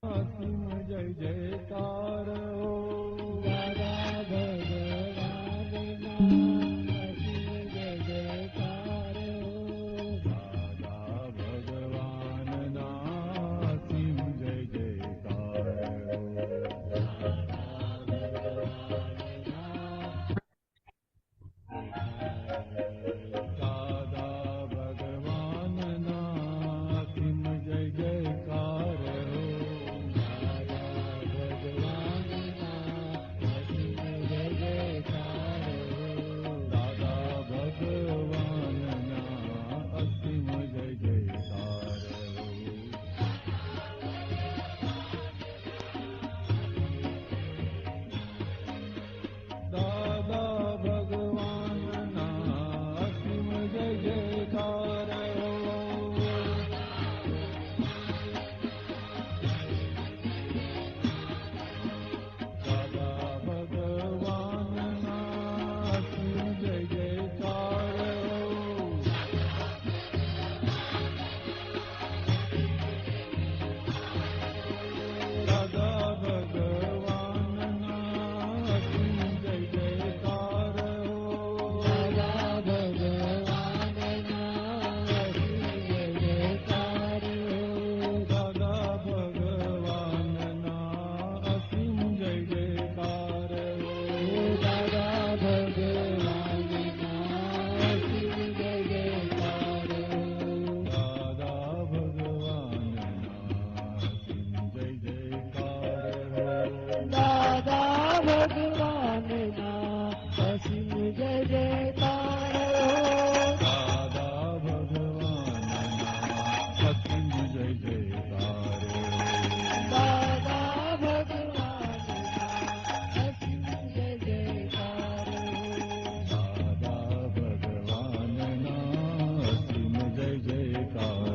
અસીમ જય જયકાર હો દાદા ભગવાનના અસીમ જય જયકાર હો દાદા ભગવાનના અસીમ જય જયકાર હો દાદા ભગવાનના અસીમ જય જયકાર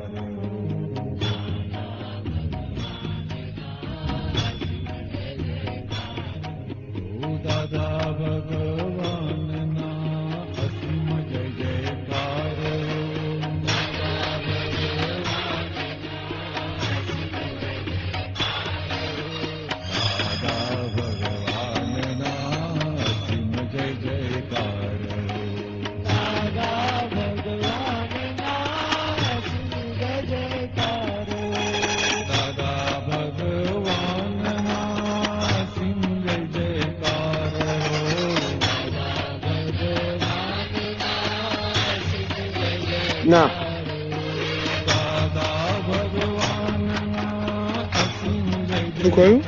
હો ના શું કહ્યું?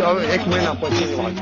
હવે 1 મહિના પછી વાત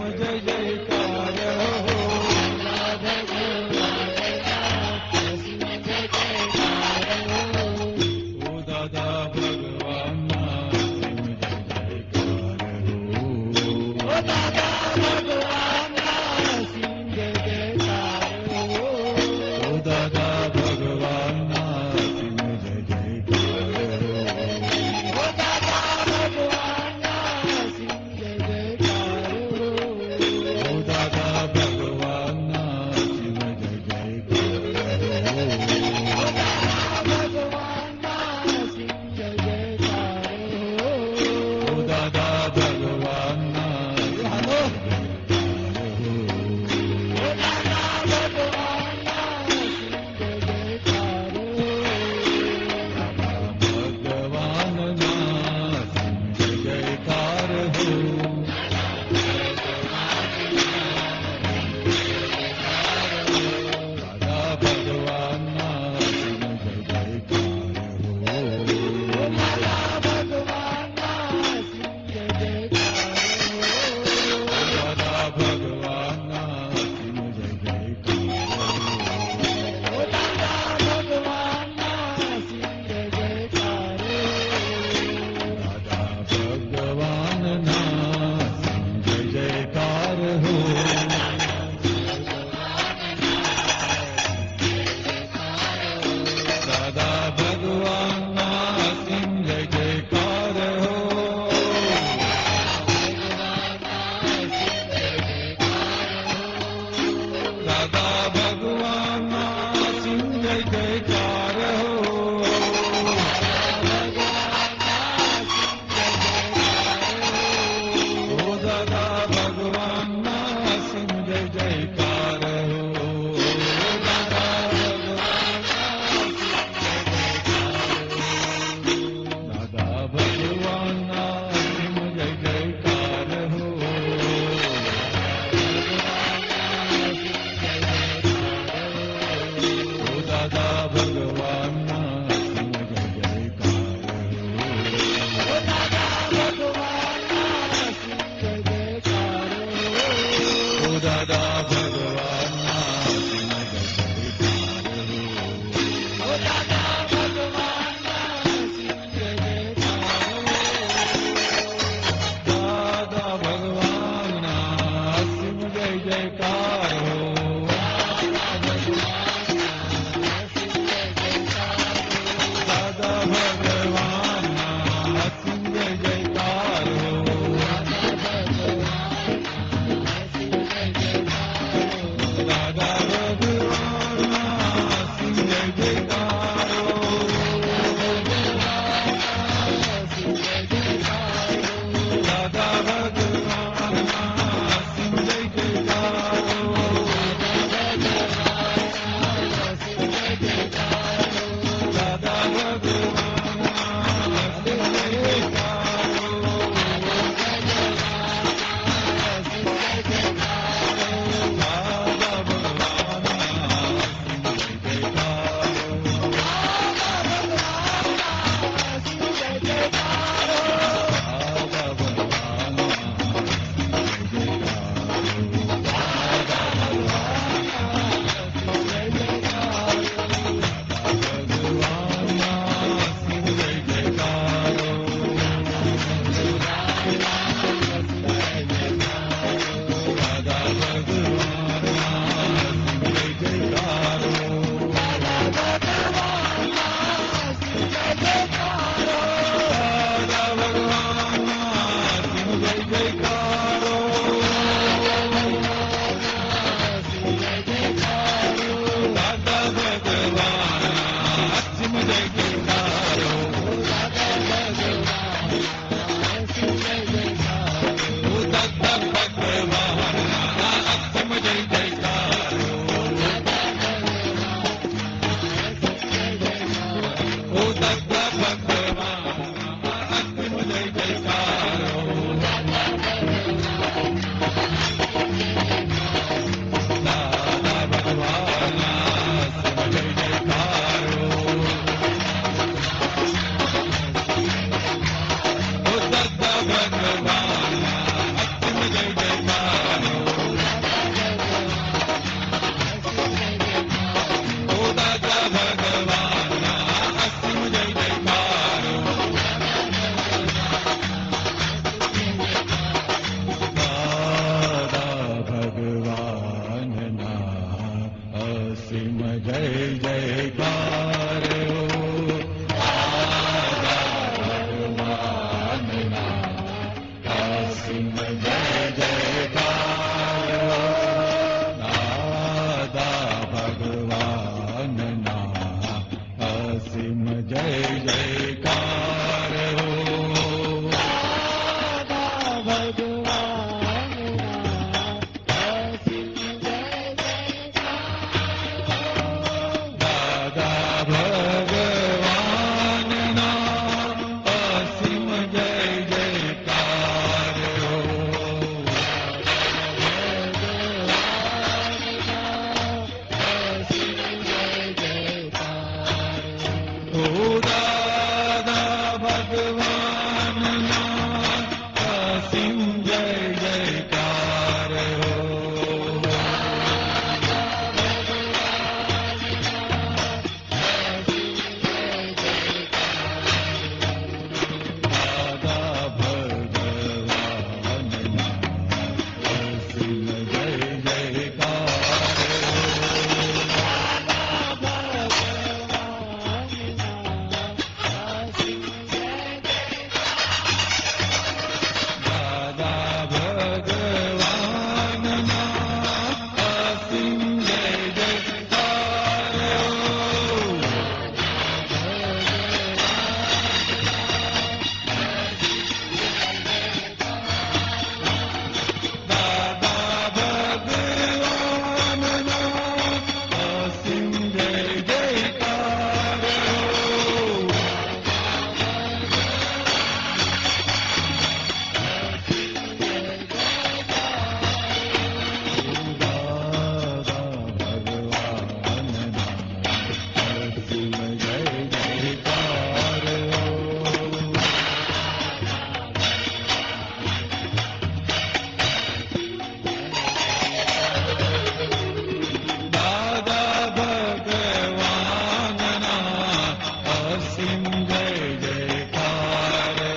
અસીમ જય જયકાર હો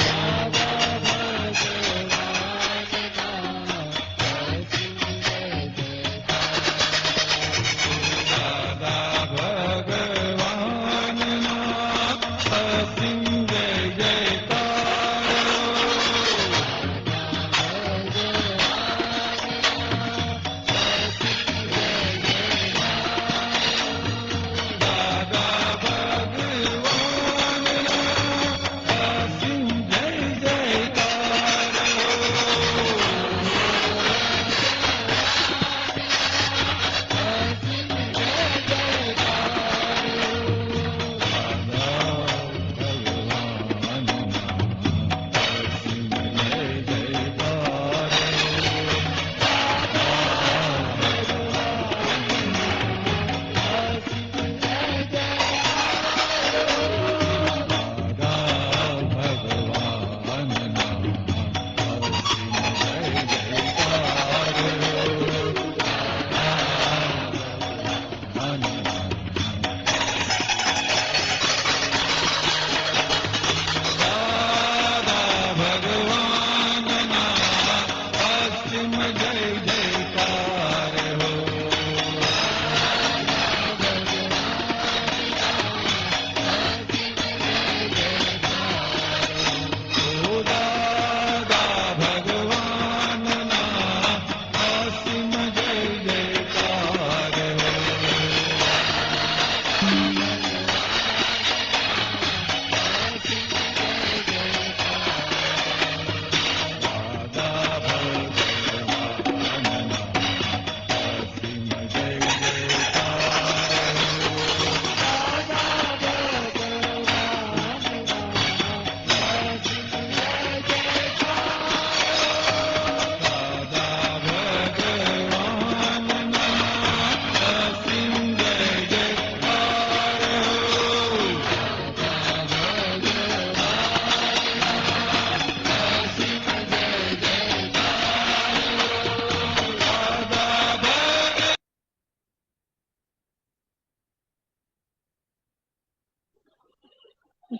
દાદા ભગવાનના અસીમ જય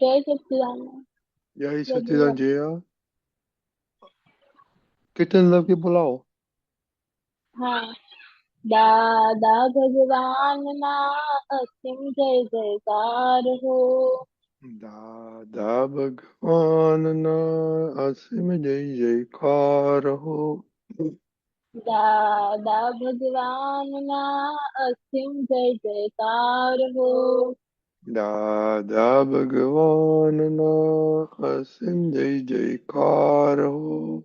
જય સચ્ચિદાનંદ. જય સચિદાન જય કીર્તન લવકી બોલાવો. હા. દાદા ભગવાનના અસીમ જય જયકાર હો. દાદા ભગવાનના અસીમ જય જયકાર હો. દાદા ભગવાનના અસીમ જય જયકાર હો. દાદા ભગવાનના અસીમ જય જયકાર હો.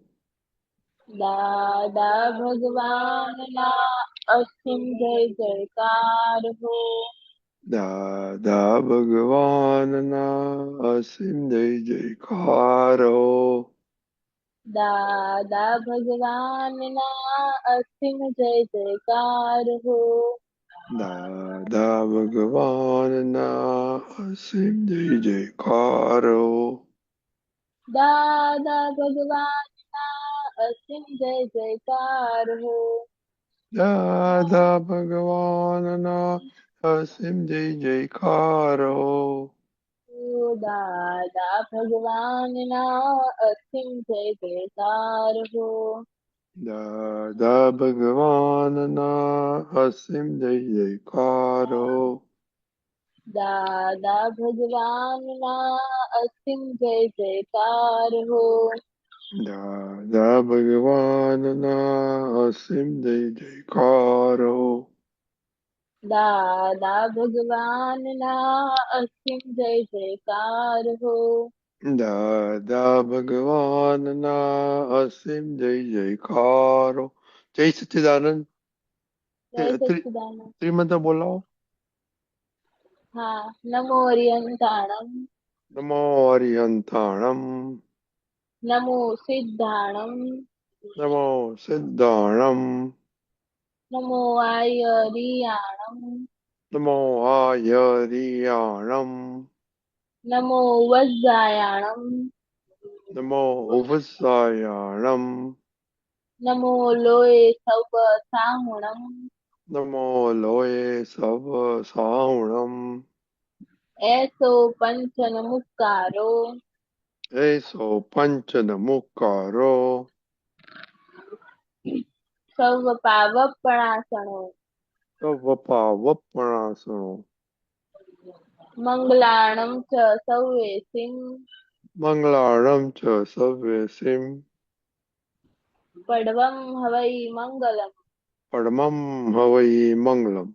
દાદા ભગવાનના અસીમ જય જયકાર હો. દાદા ભગવાનના અસીમ જય જયકાર હો. દાદા ભગવાનના અસીમ જય જયકાર હો. દાદા ભગવાનના અસીમ જય જયકાર હો. દાદા ભગવાનના અસીમ જય જયકાર હો. દાદા ભગવાનના અસીમ જય જયકાર હો. દાદા ભગવાનના અસીમ જય જયકાર હો. દાદા ભગવાનના અસીમ જય જયકાર હો. દાદા ભગવાનના અસીમ જય જયકાર હો. દાદા ભગવાનના અસીમ જય જયકાર હો. દાદા ભગવાનના અસીમ જય જયકાર હો. દાદા ભગવાનના અસીમ જય જયકાર હો. જય સચ્ચિદાનંદ. જય સચ્ચિદાનંદ. શ્રીમંત બોલાવો. હા. નમો હરિહંતાણમ. નમો હરિહંતાણમ. નમો સિદ્ધાણમ. નમો સિદ્ધાણમ. નમો આયરિયાણમ. નમો આયરિયાણમ. નમો વજ્જાયાણમ. નમો ઉપસાયાણમ. નમો લોય સવ સાહુણમ. નમો લોય સવ સાવણમ. એસો પંચન મુક્કારો એસો પંચન મુકારો સૌ પાવપણાસણો વપા વપણાસણો મંગલાણં ચ સૌવેસીં મંગલાણમ ચ સવ્યસીમ પડવં હવૈ મંગલમ પરમમ હવૈ મંગલમ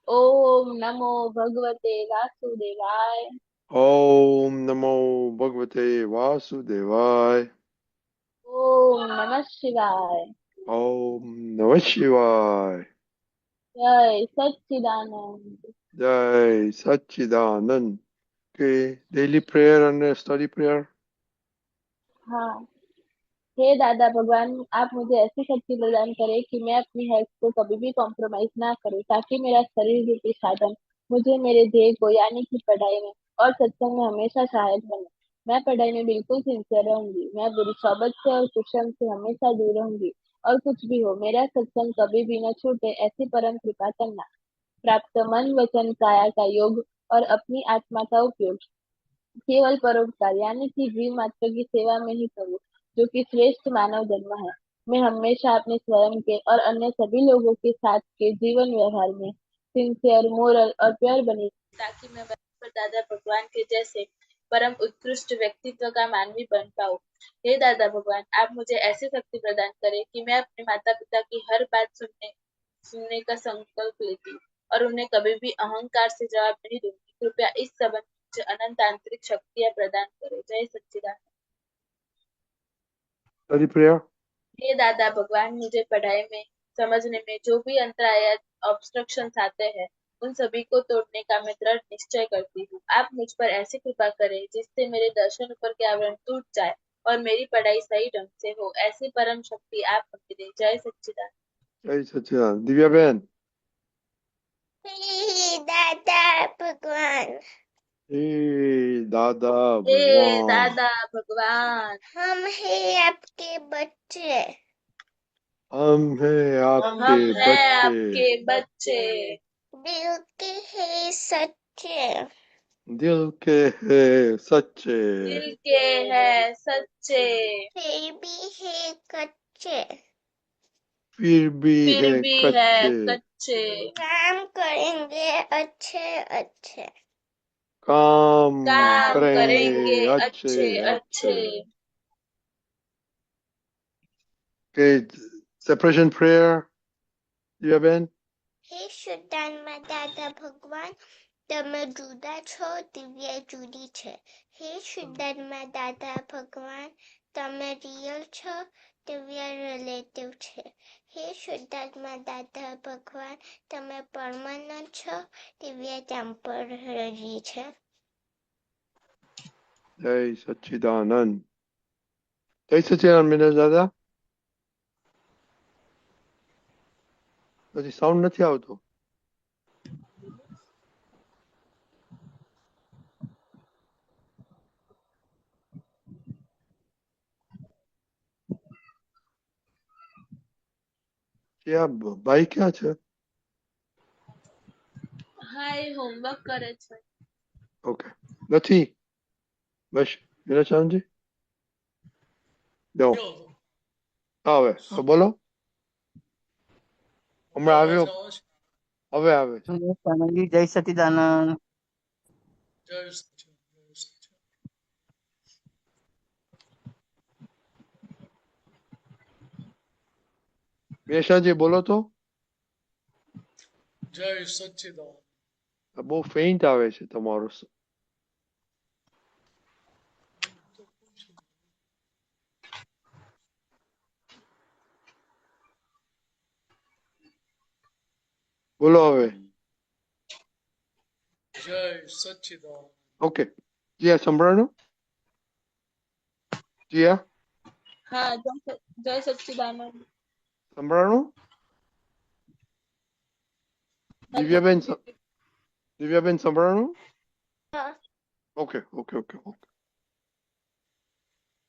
ઓમ નમો ભગવતે વાસુદેવાય ઓમ નમો ભગવતે વાસુદેવાય ઓમ નમઃ શિવાય ઓમ નમઃ શિવાય જય સચ્ચિદાનંદ જય સચ્ચિદાનંદ કે ડેલી પ્રેયર અને સ્ટડી પ્રેયર हाँ हे दादा भगवान, आप मुझे ऐसी शक्ति प्रदान करें कि मैं अपनी हेल्थ को कभी भी कॉम्प्रोमाइज ना करूं, ताकि मेरा शरीर रूपी साधन मुझे मेरे ध्येय को यानी कि पढ़ाई में और सत्संग में हमेशा सहायक बने। मैं पढ़ाई में बिल्कुल सिंसियर रहूंगी। मैं बुरी सोबत से और कुशल से हमेशा दूर रहूंगी। और कुछ भी हो, मेरा सत्संग कभी भी न छूटे, ऐसी परम कृपा करना। प्राप्त मन वचन काया का योग और अपनी आत्मा का उपयोग केवल परोपकार यानी कि जीव मात्र की सेवा में ही करूं, जो कि श्रेष्ठ मानव जन्म है। मैं हमेशा अपने स्वयं के और अन्य सभी लोगों के साथ के जीवन व्यवहार में सिंसियर, मोरल और प्योर बनी, ताकि मैं पर दादा भगवान के जैसे परम उत्कृष्ट व्यक्तित्व का मानवी बन पाऊं। हे दादा भगवान, आप मुझे ऐसी शक्ति प्रदान करें कि मैं अपने माता पिता की हर बात सुनने सुनने का संकल्प लेती हूँ और उन्हें कभी भी अहंकार से जवाब नहीं दूंगी। कृपया इस संबंध में मुझे अनंत आंतरिक शक्तियां प्रदान करें। जय सच्चिदानंद। स्टडी प्रेयर हे दादा भगवान, मुझे पढ़ाई में समझने में जो भी अंतराय या ऑब्स्ट्रक्शन आते हैं, उन सभी को तोड़ने का मैं दृढ़ निश्चय करती हूँ। आप मुझ पर ऐसी कृपा करें जिससे मेरे दर्शन ऊपर के आवरण टूट जाए और मेरी पढ़ाई सही ढंग से हो। ऐसी परम शक्ति आप मुझे दें। जय सच्चिदानंद। જય સચ્ચિદાનંદ દિવ્યાબેન हे दादा भगवान, હે દાદા हे ભગવાન दादा भगवान, हम हैं आपके बच्चे। हम है हम आपके हैं बच्चे आपके बच्चे, दिल के हैं सच्चे, दिल के है सच्चे दिल के हैं सच्चे, फिर भी है कच्चे। फिर भी फिर है भी है कच्चे कच्चे। काम करेंगे अच्छे अच्छे। काम काम करेंगे करेंगे अच्छे अच्छे अच्छे अच्छे। के सेपरेशन प्रेयर દિવ્યાબેન हे શુદ્ધાત્મા દાદા ભગવાન, તમે જુદા છો, દિવ્ય જુદી છે. હે શુદ્ધાત્મા દાદા ભગવાન, તમે રિયલ છો, દિવ્ય રિલેટિવ છે. હે શુદ્ધાત્મા દાદા ભગવાન, તમે પરમાનન્ટ છો, દિવ્ય ટેમ્પરરી છે. જય સચ્ચિદાનંદ જય સચ્ચિદાનંદ મિનલ દાદા પછી સાઉન્ડ નથી આવતો ત્યાં ભાઈ ક્યાં છે હા, એ હોમવર્ક કરે છે. ઓકે નથી બસ વિનાશાંતજી જાઓ આવે હવે બોલો હમણાં આવ્યો હવે આવે છે સ્વામીજી જય સચિદાનંદ. વિનાશાંતજી બોલો તો જય સચ્ચિદાનંદ. બહુ ફેઇન્ટ આવે છે તમારો બોલો હવે જય સચ્ચિદાનંદ. ઓકે જીયા સંભળાણું જીયા હા, જય સચ્ચિદાનંદ. સંભળાણું દિવ્યાબેન દિવ્યાબેન સંભળાણું હા. Okay okay okay okay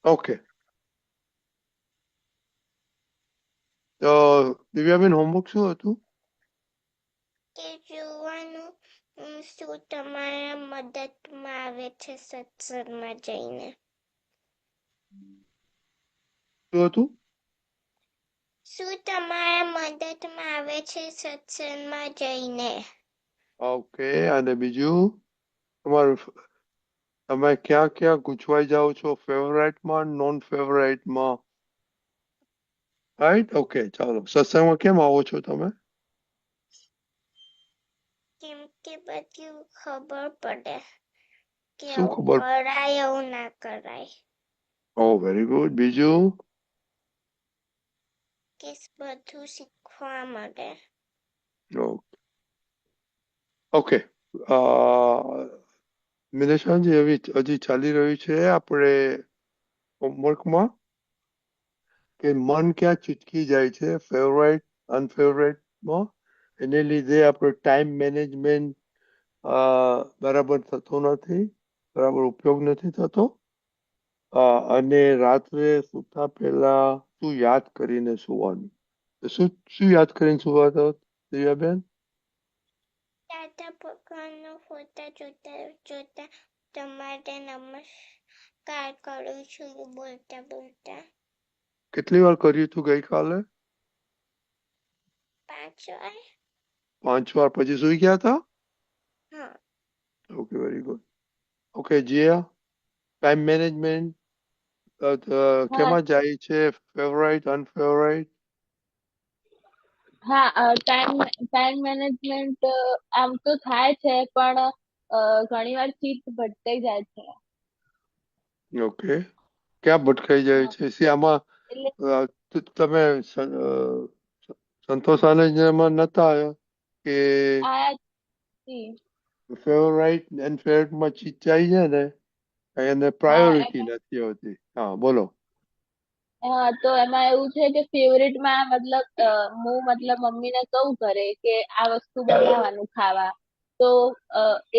okay તો દિવ્યાબેન હોમવર્ક શું હતું કે જોવાનું શું તમારા મદદમાં આવે છે સત્સંગમાં જઈને? શું હતું? શું તમારા મદદમાં આવે છે સત્સંગમાં જઈને? ઓકે, અને બીજું તમારું તમે ક્યાં ક્યાં ગૂંચવાઈ જાઓ છો? ફેવરાઇટમાં, નોન ફેવરાઇટમાં? રાઈટ, ઓકે, ચાલો. સત્સંગમાં કેમ આવો છો તમે? કેમ કે બધું ખબર પડે કે શું આવું ખબર? કરાય એવું ના કરાય, ઓ વેરી ગુડ. બીજું? કે બધું શીખવા મળે. ઓકે, મિલેશાનજી, હજી ચાલી રહ્યું છે આપણે હોમવર્કમાં કે મન ક્યાં ચૂચકી જાય છે ફેવરાઇટ અનફેવરાઇટમાં, એને લીધે આપણો ટાઈમ મેનેજમેન્ટ બરાબર થતો નથી, બરાબર ઉપયોગ નથી થતો. અને રાત્રે સૂતા પહેલા શું યાદ કરીને સુવાનું? શું શું યાદ કરીને સુવાતો દિવ્યાબેન? દાદા ભગવાનનો ફોટા જોતા જોતા તમારે નમસ્કાર કરું છું બોલતા બોલતા. કેટલી વાર કર્યું તું ગઈકાલે? 5 વાર. 5 વાર. પછી સુઈ ગયા હતા? હા. Okay, very good. Okay, Jiya, time management હા કેમાં જાય છે? ફેવરાઇટ અનફેવરાઇટ? હા, ટાઈમ મેનેજમેન્ટ આમ તો થાય છે, પણ ઘણી વાર ચિત્ત ભટકાઈ જાય છે. ઓકે, ક્યાં ભટકાઈ જાય હા, છે? આમાં એટલે તમે સંતોષ આનંદમાં નતા કે આયા નથી. ફેવરાઇટ અનફેવરાઇટમાં ચીચાઈ છે ને, એને હા પ્રાયોરિટી નથી હોતી. હા, બોલો. હા, તો એમાં એવું છે કે ફેવરેટમાં હું મમ્મીને કહું ઘરે કે આ વસ્તુ બનાવવાનું ખાવા, તો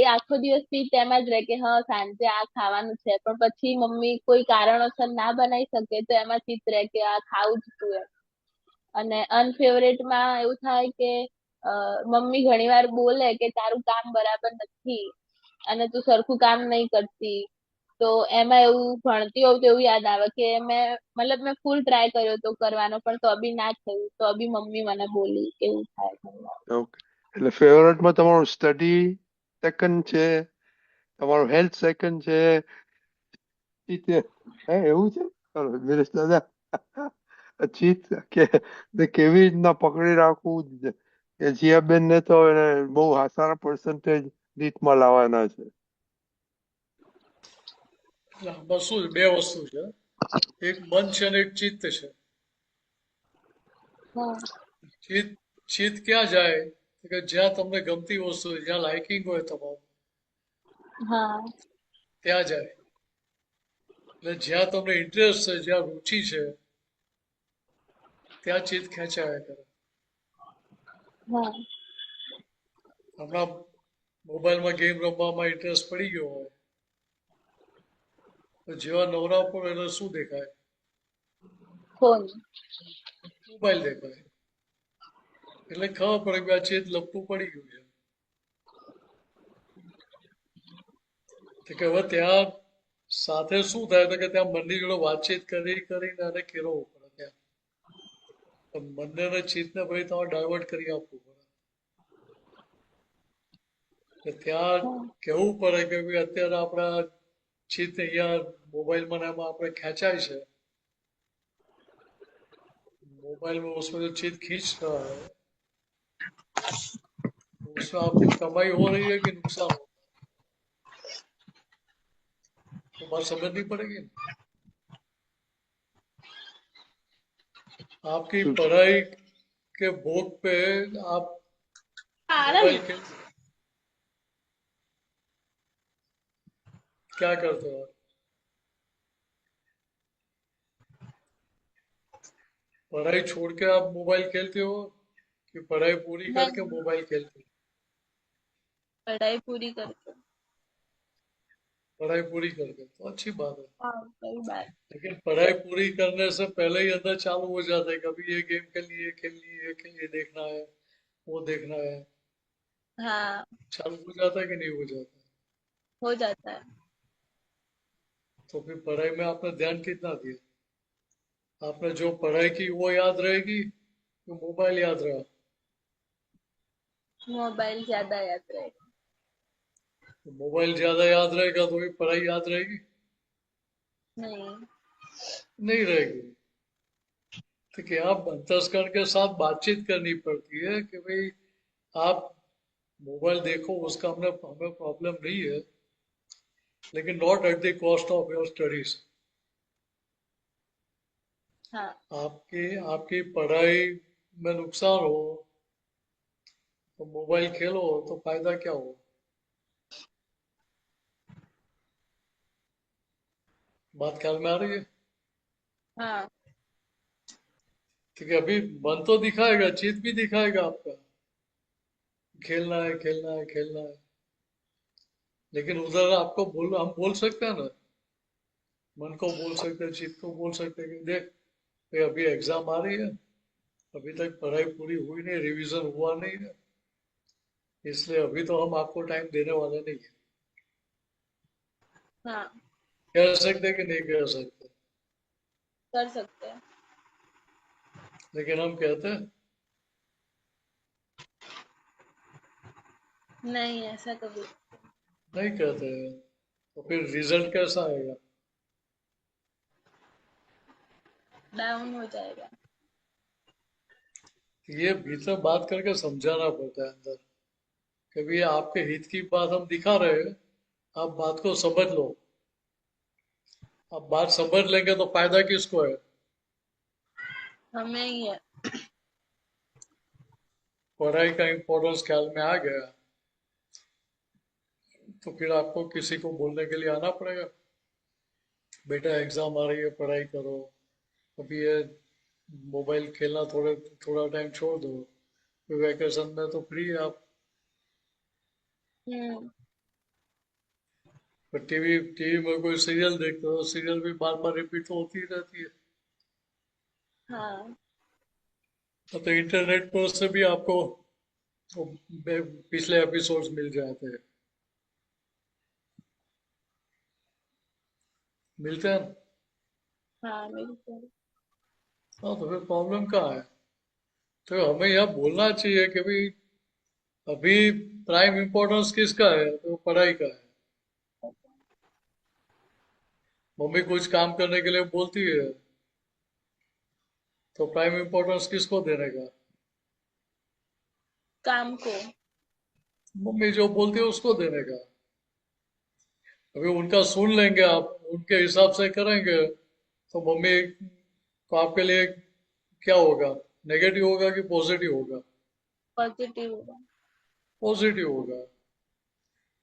એ આખો દિવસ થી તેમ જ રહે કે હા સાંજે આ ખાવાનું છે, પણ પછી મમ્મી કોઈ કારણોસર ના બનાવી શકે તો એમાં ચિત્ત રહે કે આ ખાવું જ છું એમ. અને અનફેવરેટમાં એવું થાય કે મમ્મી ઘણી વાર બોલે કે તારું કામ બરાબર નથી અને તું સરખું કામ નહીં કરતી, તો એમાં એવું ભણતી હોઉં તો એવું યાદ આવે કે મેં ફૂલ ટ્રાય કર્યો તો કરવાનો, પણ તો બી ના થયું, તો બી મમ્મી મને બોલી, એવું થાય ઘણી વાર. ઓકે, એટલે ફેવરેટમાં તમારું સ્ટડી સેકન્ડ છે, તમારું હેલ્થ સેકન્ડ છે, એવું છે? ચાલો નિલેશ દાદા, ચીત કેવી રીતના પકડી રાખવું કે જીયાબેન ને તો એને બહુ સારા પર્સન્ટેજ નીટમાં લાવવાના છે. એટલે આમાં શું છે? બે વસ્તુ છે, એક મન છે અને એક ચિત્ત છે. હા ચિત્ત ચિત્ત ક્યાં જાય? તો કે જ્યાં તમને ગમતી વસ્તુ હોય, જ્યાં લાઇકિંગ હોય તમારું, હા ત્યાં જાય. એટલે જ્યાં તમને ઇન્ટરેસ્ટ છે, જ્યાં રુચિ છે, ત્યાં ચિત્ત ખેંચાયા કરે. હા હમણાં મોબાઈલમાં ગેમ રમવામાં ઇન્ટરેસ્ટ પડી ગયો હોય તો જેવા નવરા પડે એટલે શું દેખાય? ફોન. મોબાઈલ દેખાય. એટલે ખબર પડે કે આ ચિત્ત લપટું પડી ગયું છે. તો કે હવે ત્યાં સાથે શું થાય તો કે ત્યાં મનની જોડે વાતચીત કરીને અને કેળવવું પડે ત્યાં. તો મનને અને ચિત્તને ભાઈ તમારે ડાયવર્ટ કરી આપવું પડે. તો ત્યાં હા કહેવું પડે કે ભાઈ અત્યારે આપણા ચિત્ત અહીંયા મોબાઈલમાં ને એમાં આપણે ખેંચાય છે. मोबाइल में उसमें जो चीज खींच रहा है तो उसमें आपकी कमाई हो रही है कि नुकसान हो रहा है? तो बात समझनी पड़ेगी ना। आपकी पढ़ाई के भोग पे आप मोबाइल के क्या करते हो? पढ़ाई छोड़ के आप मोबाइल खेलते हो कि पढ़ाई पूरी करके नहीं, मोबाइल खेलते हो? पढ़ाई पूरी करके। पढ़ाई पूरी करके तो अच्छी बात है, हाँ सही बात। लेकिन पढ़ाई पूरी करने से पहले ही अंदर चालू हो जाता है कभी ये गेम खेलनी है, ये खेलनी है, ये देखना है, वो देखना है। हाँ, चालू हो जाता है कि नहीं हो जाता? हो जाता है। तो फिर पढ़ाई में आपने ध्यान कितना दिया? आपने जो पढ़ाई की वो याद रहेगी, तो मोबाइल याद रहा? मोबाइल ज्यादा याद रहेगा। तो मोबाइल ज्यादा याद रहेगा तो भी पढ़ाई याद रहेगी? नहीं। नहीं रहेगी। तो क्या आप अंतस्करण के साथ बातचीत करनी पड़ती है कि भाई आप मोबाइल देखो, उसका हमने हमें प्रॉब्लम नहीं है, लेकिन not at the cost of your studies. हाँ। आपकी आपकी पढ़ाई में नुकसान हो तो मोबाइल खेलो तो फायदा क्या हो? बात ख्याल में आ रही है? हाँ। ठीक है, अभी मन तो दिखाएगा, चित भी दिखाएगा आपका, खेलना है खेलना है खेलना है, लेकिन उधर आपको हम बोल सकते हैं ना, मन को बोल सकते हैं, चित को बोल सकते हैं कि देख भाई अभी एग्जाम आ रही है, अभी तक पढ़ाई पूरी हुई नहीं, रिवीजन हुआ नहीं है, इसलिए अभी तो हम आपको टाइम देने वाले नहीं है। हाँ, कह सकते कि नहीं कह सकते? कर सकते हैं। लेकिन हम कहते हैं नहीं, ऐसा कभी नहीं कहते हैं, तो फिर रिजल्ट कैसा आएगा? डाउन हो जाएगा। ये भीतर बात करके समझाना पड़ता है अंदर, कभी आपके हित की बात हम दिखा रहे हैं, आप बात को समझ लो। अब बात समझ लेंगे तो फायदा किसको है? हमें ही है। पढ़ाई का इम्पोर्टेंस ख्याल में आ गया तो फिर आपको किसी को बोलने के लिए आना पड़ेगा, बेटा एग्जाम आ रही है पढ़ाई करो, अभी ये मोबाइल खेलना थोड़ा टाइम छोड़ दो, फिर वैकेशन में तो फ्री है आप। हम्म। पर टीवी टीवी में कोई सीरियल देखते हो, सीरियल भी बार बार रिपीट तो होती ही रहती है। हाँ। तो इंटरनेट पर से भी आपको वो पिछले एपिसोड्स मिल जाते हैं, मिलते हैं। हाँ, बिल्कुल। हाँ, तो फिर प्रॉब्लम कहाँ है? तो हमें यह बोलना चाहिए कि भाई अभी प्राइम इम्पोर्टेंस किसका है, तो पढ़ाई का है। मम्मी कुछ काम करने के लिए बोलती है तो प्राइम इम्पोर्टेंस किसको देने का? काम को। मम्मी जो बोलती है उसको देने का। अभी उनका सुन लेंगे आप, उनके हिसाब से करेंगे तो मम्मी को आपके लिए क्या होगा, नेगेटिव होगा कि पॉजिटिव होगा? पॉजिटिव होगा। पॉजिटिव होगा।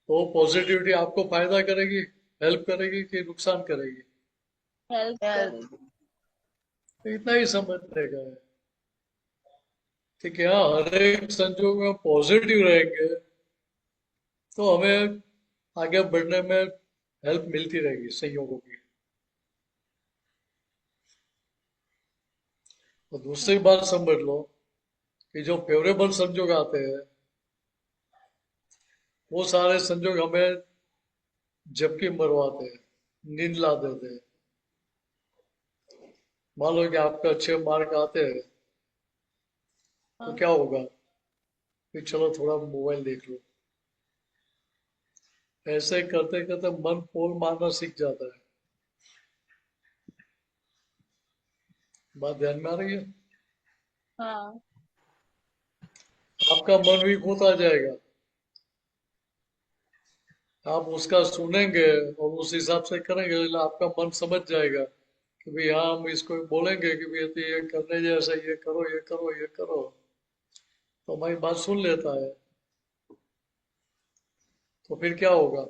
तो पॉजिटिविटी आपको फायदा करेगी, हेल्प करेगी कि नुकसान करेगी? Help help. करेगी। तो इतना ही समझने का है। ठीक है, हाँ, हर एक संजोग में पॉजिटिव रहेंगे तो हमें आगे बढ़ने में हेल्प मिलती रहेगी संयोगों की। तो दूसरी बात समझ लो कि जो फेवरेबल संजोग आते हैं वो सारे संजोग हमें झपकी मरवाते हैं, नींद ला देते हैं। मान लो कि आपके अच्छे मार्क आते हैं तो हाँ। क्या होगा, फिर चलो थोड़ा मोबाइल देख लो, ऐसे करते करते मन पोल मारना सीख जाता है। बात ध्यान में आ रही है? हाँ। आपका मन वीक होता जाएगा, आप उसका सुनेंगे और उस हिसाब से करेंगे, तो आपका मन समझ जाएगा कि भाई हाँ, हम इसको बोलेंगे कि भाई तो ये करने जैसा, ये करो ये करो ये करो, तो हमारी बात सुन लेता है। तो फिर क्या होगा,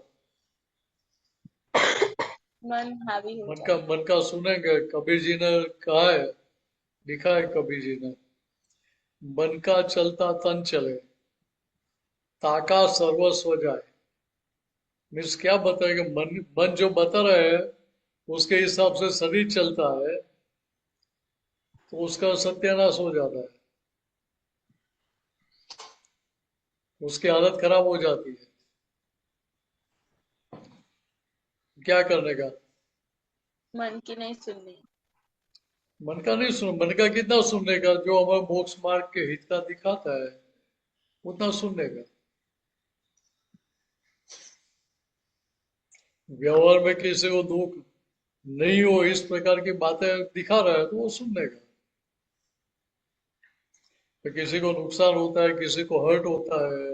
मन हावी हो जाएगा। मन का सुनेंगे। कबीर जी ने कहा है, लिखा है कबीर जी ने, मन का चलता तन चले, ताका सर्वस्व जाए। मीन्स क्या बताएगा, मन मन जो बता रहा है उसके हिसाब से शरीर चलता है तो उसका सत्यानाश हो जाता है। उसकी हालत खराब हो जाती है। क्या करने का? मन की नहीं सुननी। मन का नहीं सुन, मन का कितना सुनने का? जो हमें मोक्ष मार्ग के हित का दिखाता है उतना सुनने का। व्यवहार में किसी को दुख नहीं हो इस प्रकार की बातें दिखा रहा है तो वो सुनने का। तो किसी को नुकसान होता है, किसी को हर्ट होता है,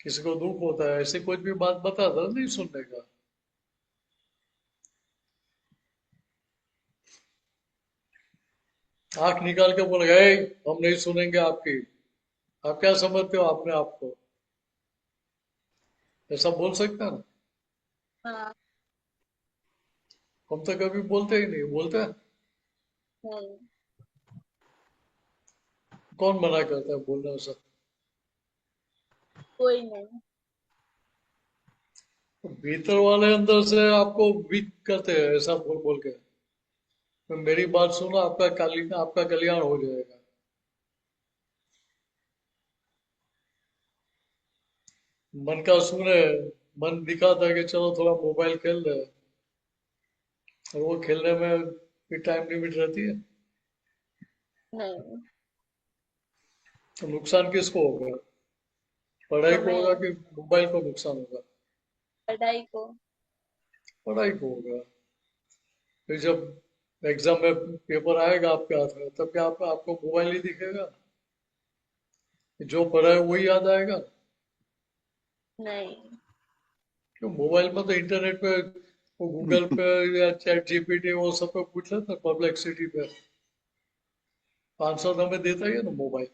किसी को दुख होता है, ऐसी कोई भी बात बताता नहीं सुनने का। आंख निकाल के बोल गए हम नहीं सुनेंगे आपकी। आप क्या समझते हो अपने आप को? ऐसा बोल सकता है ना? हाँ। हम तो कभी बोलते ही नहीं। बोलते हैं? नहीं। कौन मना करता है बोलने से? कोई नहीं। तो भीतर वाले अंदर से आपको वीक करते हैं ऐसा बोल बोल के। तो मेरी बात सुनो, आपका कल्याण हो जाएगा। मन का सुने, मन दिखाता है कि चलो थोड़ा मोबाइल खेल ले, और वो खेलने में भी टाइम लिमिट रहती है। नहीं। तो नुकसान किसको होगा? पढ़ाई को होगा हमें। कि मोबाइल को नुकसान होगा? पढ़ाई को। पढ़ाई को होगा। फिर जब एग्जाम में पेपर आएगा आपके हाथ में तब क्या आपको मोबाइल ही दिखेगा? जो पढ़ा है वही याद आएगा? नहीं। क्यों? मोबाइल में तो इंटरनेट पे वो गूगल पे या चैट जीपीटी वो सब पे पूछ लेते हैं, परप्लेक्सिटी पे आंसर हमें देता ही है ना मोबाइल।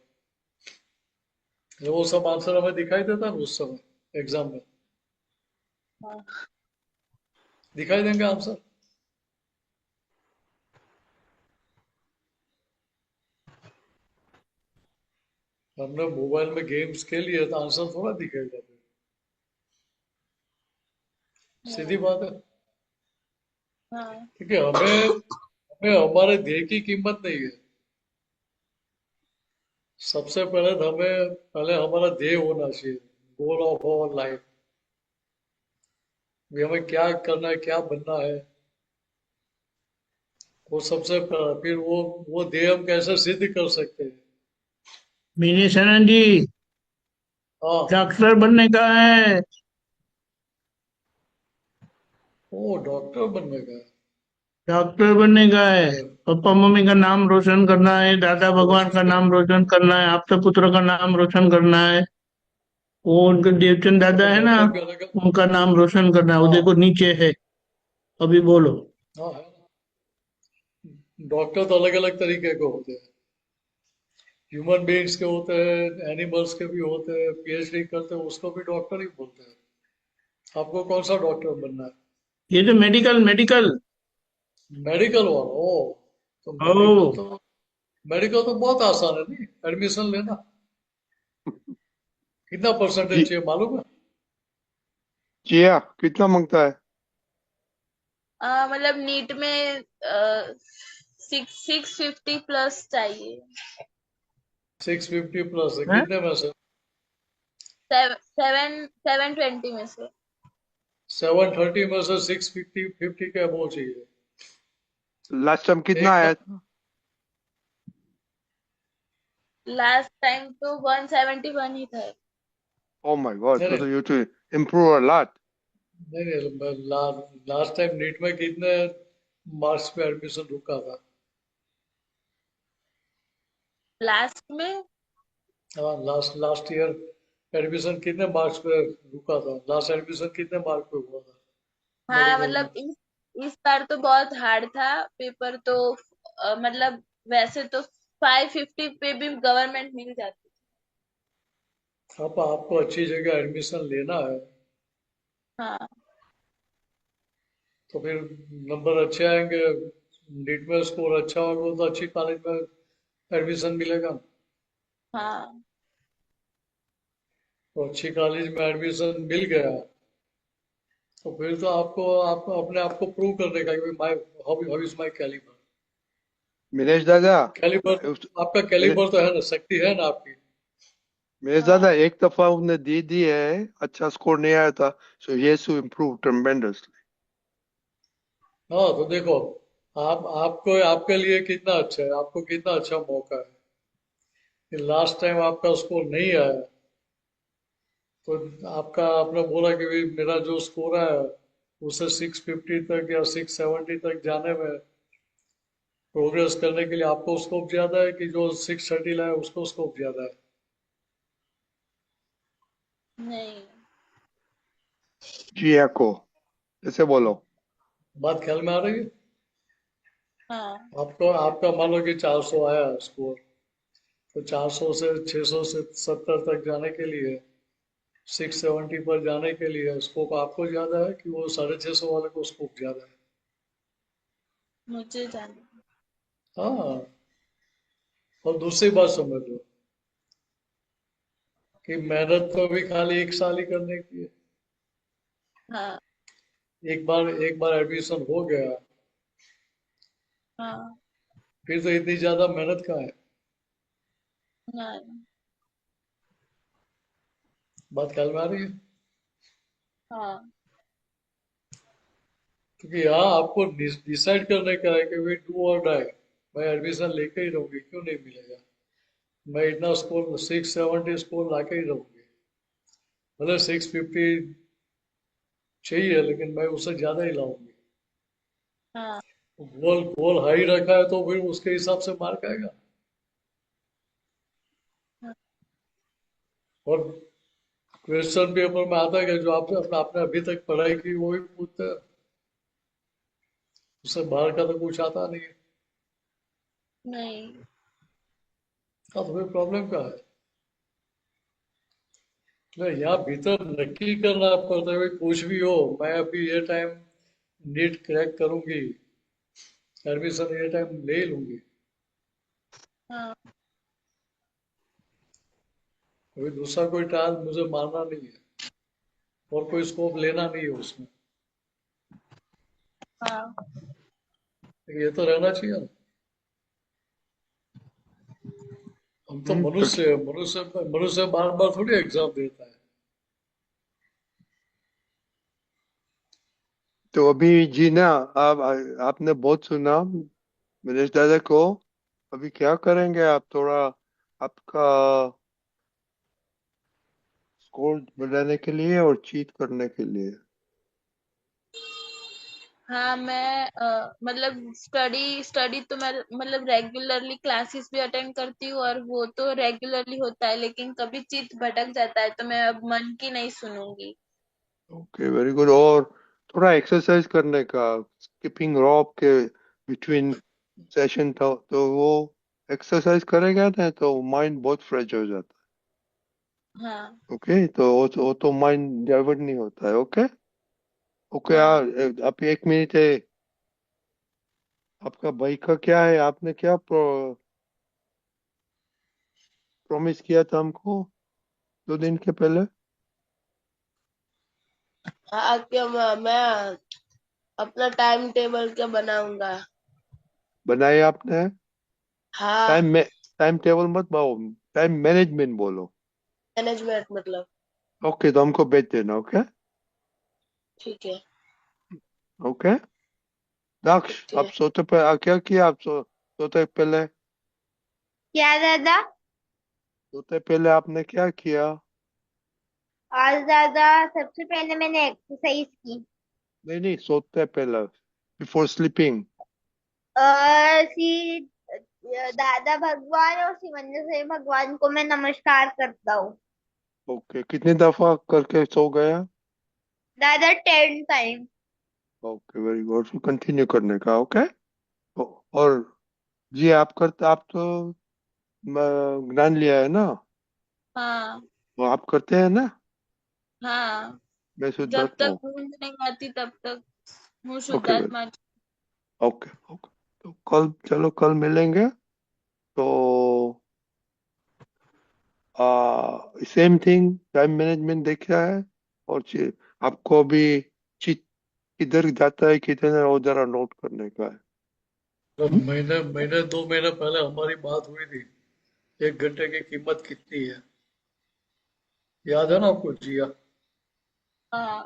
वो सब आंसर हमें दिखाई देता है ना उस समय एग्जाम में। हाँ। दिखाई देंगे आंसर? हमने मोबाइल में गेम्स खेली है तो आंसर थोड़ा दिखेगा फिर। सीधी नहीं। बात है। हाँ। क्योंकि हमें हमें हमारे देह की कीमत नहीं है। सबसे पहले तो हमें पहले हमारा देह होना चाहिए। गोल ऑफ आवर लाइफ, हमें क्या करना है, क्या बनना है, वो सबसे पहले। फिर वो देह हम कैसे सिद्ध कर सकते हैं? मिनी सनन जी, हाँ। डॉक्टर बनने का है। वो डॉक्टर बनने का है। डॉक्टर बनने का है। तो पापा मम्मी का नाम रोशन करना है, दादा भगवान का नाम रोशन करना है, आपके पुत्र का नाम रोशन करना है। वो उनके देवचंद दादा है ना, डॉक्टर भी अलग। उनका नाम रोशन करना है। वो हाँ देखो नीचे है। अभी बोलो। हाँ है। डॉक्टर तो अलग अलग तरीके के होते हैं। ह्यूमन बीइंग्स के होते हैं, एनिमल्स के भी होते हैं, पीएचडी करते हैं उसको भी डॉक्टर ही बोलते हैं। आपको कौन सा डॉक्टर बनना है? ये तो मेडिकल मेडिकल। मेडिकल वाला? ओ, तो ओ, मेडिकल तो बहुत आसान है नहीं, एडमिशन लेना। कितना परसेंटेज जी चाहिए मालूम है? जिया कितना मांगता है? मतलब नीट में 650 प्लस चाहिए। 650 प्लस है हैं? कितने में से? 720 में से। 730 में से 650 50 के अबव चाहिए। लास्ट टाइम कितना एक आया लाख था? लास्ट टाइम तो 171 ही था। Oh my God, नहीं so नहीं you to improve a lot. नहीं नहीं, लास्ट टाइम नीट में कितने मार्क्स पे एडमिशन रुका था? लास्ट में। हाँ, लास्ट लास्ट ईयर एडमिशन कितने मार्क्स पे रुका था? लास्ट एडमिशन कितने मार्क पे हुआ था हाँ मेडिकल में? मतलब इस बार तो बहुत हार्ड था पेपर तो। मतलब वैसे तो 550 पे भी गवर्नमेंट मिल जाती। अब आपको अच्छी जगह एडमिशन लेना है हाँ। तो फिर नंबर अच्छे आएंगे, नीट में स्कोर अच्छा होगा तो अच्छी कॉलेज में एडमिशन मिलेगा। हाँ। तो अच्छी कॉलेज में एडमिशन मिल गया तो फिर तो आपको अपने आप को प्रूव करने का कि my how is my calibre. Milesh दादा, कैलिबर उस, आपका कैलिबर तो है ना, शक्ति है ना आपकी। मेरे ज्यादा एक दफा उन्हें दी है, अच्छा स्कोर नहीं आया था, so he has to improve tremendously. हाँ तो देखो, आप आपको आपके लिए कितना अच्छा है, आपको कितना अच्छा मौका है कि लास्ट टाइम आपका स्कोर नहीं आया, तो आपका आपने बोला कि भाई मेरा जो स्कोर है उसे 650 तक या 670 तक जाने में प्रोग्रेस करने के लिए आपको स्कोप ज्यादा है कि जो 630 लाए उसको स्कोप ज्यादा है? नहीं। जी एको, ऐसे बोलो। बात ख्याल में आ रही है? हाँ। आपको आपका मान लो कि 400 आया स्कोर, तो 400 से 600 से 70 तक जाने के लिए, 670 पर जाने के लिए स्कोप आपको ज्यादा है कि वो 650 वाले को स्कोप ज्यादा है? मुझे जाना। हाँ। और दूसरी बात समझ लो कि मेहनत तो अभी खाली एक साल ही करने की है। हाँ। एक बार एडमिशन हो गया, हाँ। फिर तो इतनी ज्यादा मेहनत कहाँ है? नहीं। बात ख्याल में आ रही है? हाँ। क्योंकि यहाँ आपको डिसाइड करने का है कि भाई डू और डाई, मैं एडमिशन लेके ही रहूंगी, क्यों नहीं मिलेगा? मैं इतना स्कोर 670 स्कोर लाके ही रहूंगी, भले 650 चाहिए लेकिन मैं उससे ज्यादा ही लाऊंगी। हाँ। गोल गोल हाई रखा है तो फिर उसके हिसाब से मार्क आएगा। हाँ। और क्वेश्चन पेपर में आता है कि जो आपने अपना आपने अभी तक पढ़ाई की वो ही पूछते हैं, उससे बाहर का तो कुछ आता नहीं है। नहीं। हाँ तो फिर प्रॉब्लम क्या है? नहीं, यहाँ भीतर नक्की करना पड़ता है भाई, कुछ भी हो मैं अभी ये टाइम नीट क्रैक करूंगी, एडमिशन ये टाइम ले ही लूंगी। हाँ। अभी दूसरा कोई ट्रायल मुझे मारना नहीं है और कोई स्कोप लेना नहीं है उसमें। हाँ। ये तो रहना चाहिए ना। हम तो तो मनुष्य मनुष्य मनुष्य बार बार थोड़ी एग्जाम देता है। तो अभी जी ना, आप आपने बहुत सुना मनीष दादा को। अभी क्या करेंगे आप, थोड़ा आपका स्कोर बढ़ाने के लिए और चीट करने के लिए? हाँ, मैं मतलब स्टडी स्टडी तो मैं मतलब रेगुलरली क्लासेस भी अटेंड करती हूँ और वो तो रेगुलरली होता है, लेकिन कभी चित्त भटक जाता है तो मैं अब मन की नहीं सुनूंगी। Okay, very good. और थोड़ा एक्सरसाइज करने का, स्किपिंग रॉप के बिटवीन सेशन था, तो वो एक्सरसाइज करेगा ना तो माइंड बहुत फ्रेश हो जाता हाँ। है। ओके, तो वो तो माइंड डाइवर्ट नहीं होता है। ओके। ओके हाँ। यार, आप एक मिनट है। आपका भाई का क्या है, आपने क्या प्रॉमिस किया था हमको 2 दिन के पहले? हाँ कि मैं अपना टाइम टेबल क्या बनाऊंगा। बनाए आपने? हाँ। टाइम में टाइम टेबल मत बोलो, टाइम मैनेजमेंट बोलो। मैनेजमेंट मतलब। ओके, तो हमको भेज देना। ओके। ठीक है। ओके। दक्ष, ठीक आप है। सोते पे क्या किया, आप सोते पहले? क्या दादा? सोते पहले आपने क्या किया? आज दादा सबसे पहले मैंने एक्सरसाइज की। नहीं नहीं, सोते पहले, बिफोर स्लीपिंग। श्री दादा भगवान और शिवंजय भगवान को मैं नमस्कार करता हूँ। ओके, कितनी दफा करके सो गया? दादा 10 time. Okay, very good, continue करने का। ओके। और जी, आप तो ज्ञान लिया है ना, हाँ। वो आप करते हैं ना? हाँ, मैं जब शुद्धात्मा तक हूँ। गूंज नहीं आती तब तक हूँ ओके, वेरी, शुद्धात्मा। Okay okay. तो कल, चलो कल मिलेंगे। तो सेम थिंग, टाइम मैनेजमेंट देखा है। और आपको भी चीज किधर जाता है किधर, वो जरा नोट करने का है। तो हम्म? महीने महीने 2 महीने पहले हमारी बात हुई थी, 1 घंटे की कीमत कितनी है? याद है ना आपको जिया? हाँ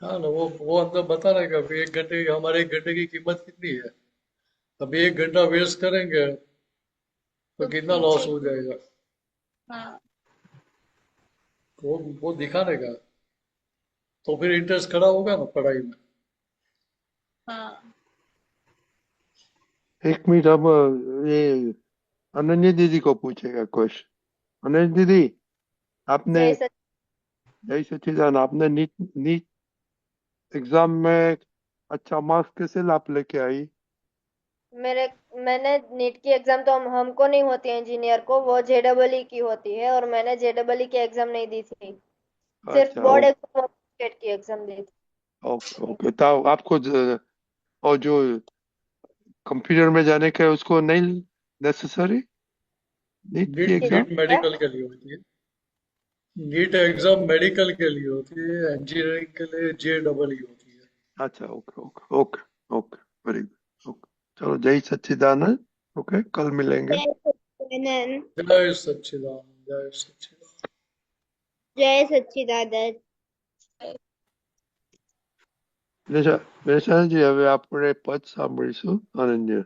हाँ ना, वो अंदर बता रहे कि अभी 1 घंटे, हमारे 1 घंटे की कीमत कितनी है। अभी 1 घंटा वेस्ट करेंगे तो तो कितना लॉस पीछे हो की। जाएगा। हाँ वो दिखाने का, तो फिर इंटरेस्ट खड़ा होगा ना पढ़ाई में। हाँ। एक मिनट, अब ये अनन्या दीदी को पूछेगा क्वेश्चन। अनन्या दीदी, आपने, जय सच जय सच्चिदानंद, आपने नीट नीट एग्जाम में अच्छा मार्क्स कैसे आप लेके आई? मेरे मैंने नीट की एग्जाम तो हमको नहीं होती है, इंजीनियर को वो जेडबलई की होती है, और मैंने जेडबलई की एग्जाम नहीं दी थी, सिर्फ अच्छा, बोर्ड एग्जाम और स्टेट की एग्जाम दी थी। Okay okay. तो आपको और जो कंप्यूटर में जाने का है, उसको नहीं नेसेसरी नीट की नीट एग्जाम? नीट क्या? मेडिकल के लिए होती है। नीट एग्जाम मेडिकल के लिए होती है, इंजीनियरिंग के लिए JEE होती है। अच्छा, okay okay okay okay, very good, okay. चलो, जय सच्चिदानंद। ओके, कल मिलेंगे। जय सच्चिदानंद। जय सच्चिदानंद, जय सच्चिदानंद। जय सच्चिदानंद। નિશાંતજી, હવે આપણે પદ સાંભળીશું અનન્ય.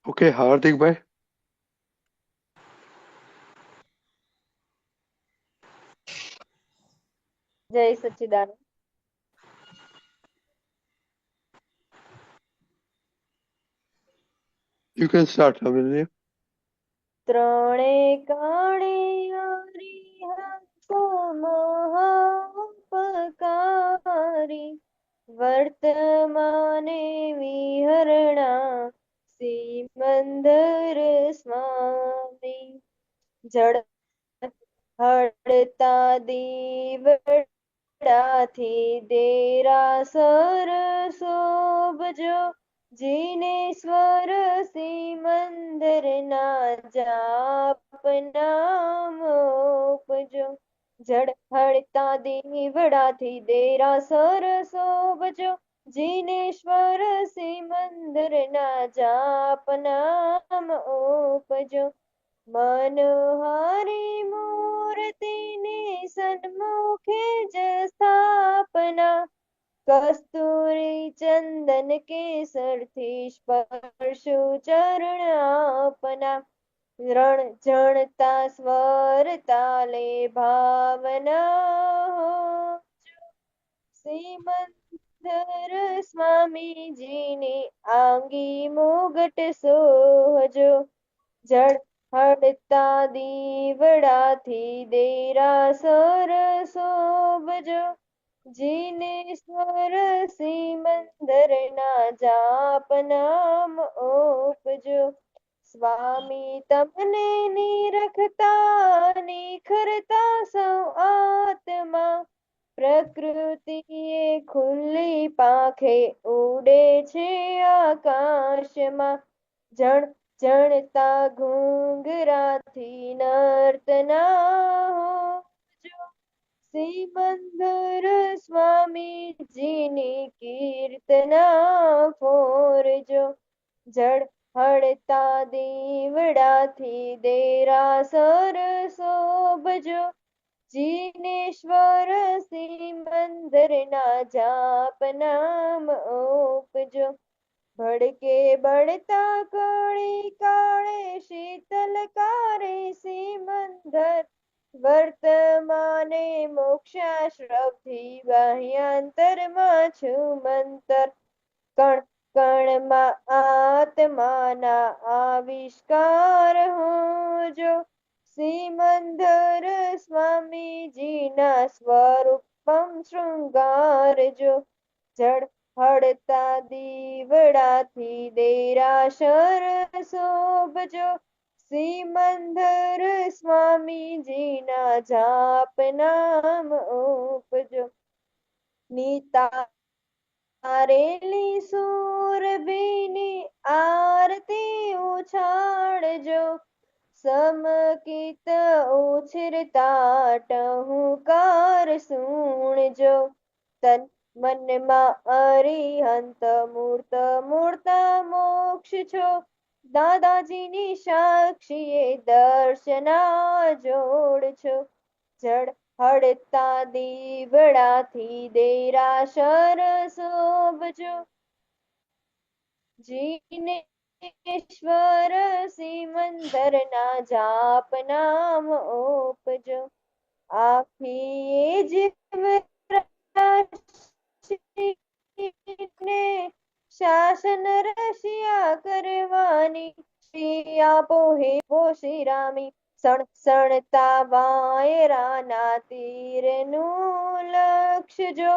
ઓકે, હાર્દિકભાઈ. जय सच्चिदानंद। You can start, Amelia. ત્રણે કાણે હરિહંસો મહોપકારી, વર્તમાને વિહરણા સિમંદર સ્વામી, જળ હળતા દીવડાથી દેરાસર શોભજો, જીનેશ્વર સિમંદર ના જાપ નામ ઉપજો, જળ હળતા દીવડાથી દેરાસર શોભજો, જીનેશ્વર સિમંદર ના જાપ નામ ઉપજો, मनोहारी मूर्ति ने सन्मुखे ज स्थापना, कस्तूरी चंदन केसर थी स्पर्शु चरण अपना, रण जणता स्वर ताले भावना हो, सिमंदर स्वामी जी ने आंगी मुगट सोहजो, જળ હળતા દીવડાથી દેરાસર શોભજો, જીનેશ્વર સિમંદર ના જાપ નામ ઓપજો, સ્વામી તમને નિરખતા નિખરતા સૌ આત્મા, પ્રકૃતિએ ખુલ્લી પાંખે ઉડે છે આકાશમાં, જણ જણતા ઘૂંઘરાથી નર્તના હોજો, સિમંદર સ્વામીજીની કીર્તના ફોરજો, જળ હળતા દીવડાથી દેરાસર શોભજો, જીનેશ્વર સિમંદરના જાપ નામ ઓપજો, ભડકે બળતા કળી કાળે શીતલકારે સિમંદર, વર્તમાને મોક્ષાશ્રવથી બાહ્યાંતરમાં છુમંતર, કણ કણમાં આત્માના આવિષ્કાર હોજો, સિમંદર સ્વામીજીના સ્વરૂપમ શૃંગારજો, જળ હળતા દીવડાથી દેરાસર શોભજો, સિમંદર સ્વામીજીના જાપ નામ ઉપજો, નિતારેલી સુરભીની આરતી ઉછાળજો, સમકિત ઉછરતા ટહુકાર સુણજો, તન મનમાં અરિહંત મૂર્ત મૂર્ત મોક્ષ છો, દાદાજીની સાક્ષીએ દર્શના જોડ છો. જળ હળતા દીવડાથી દેરાસર શોભજો. જીનેશ્વર સિમંદરના જાપ નામ ઓપજો. આખી જીવરાશિને શાસન રશિયા કરવાની શ્રી આપો હે વો શ્રી રામી. સણસણતા વાયરાના તીરનું લક્ષ્ય જો.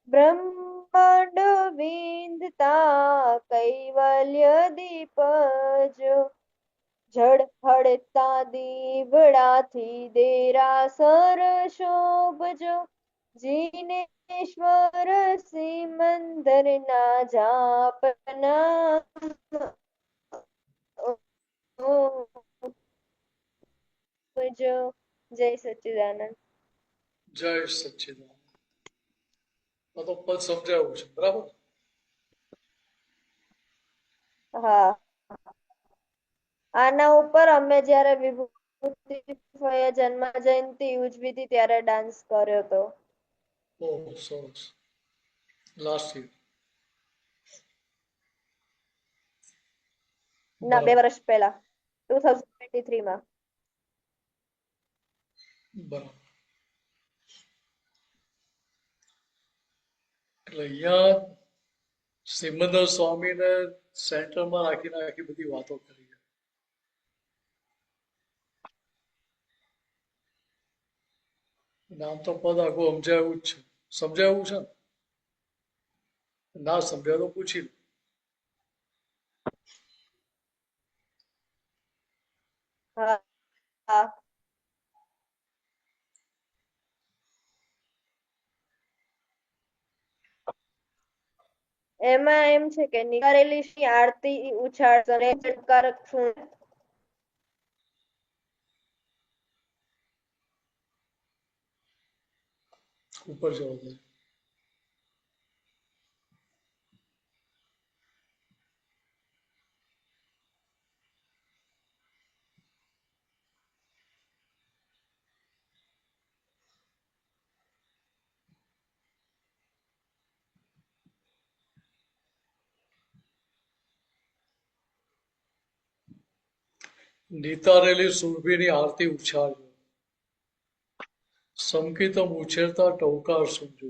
બ્રહ્માંડ વિંધતા કૈવલ્ય દીપજો. જળ હળતા દીવડાથી દેરાસર શોભજો. જીનેશ્વર સિમંદરના જાપના ઓપજો. જય સચ્ચિદાનંદ. જય સચ્ચિદાનંદ. આ તો પદ સમજાવું છે, બરાબર? હા, આના ઉપર અમે જયારે વિભૂતિ જન્મ જયંતિ ઉજવી હતી ત્યારે ડાન્સ કર્યો હતો. ઓહ, સરસ. Last year. ના, 2 વર્ષ પહેલા 2023 માં. બરાબર. એટલે અહીંયા સિમંદર સ્વામીને સેન્ટરમાં રાખીને આખી બધી વાતો કરી. નામ તો પદ આખું સમજાયું જ છે. સમજાયું છે ને? ના સમજાય તો પૂછી લો. હા હા. એમાં એમ છે કે નિવારેલી શ્રી આરતી ઉછાળ અને ચટકારક શું ઉપર જવા દે. નિતારેલી સુરભીની આરતી ઉછાળજો. સંકિતમ ઉછેરતા ટવકાર સુનજો.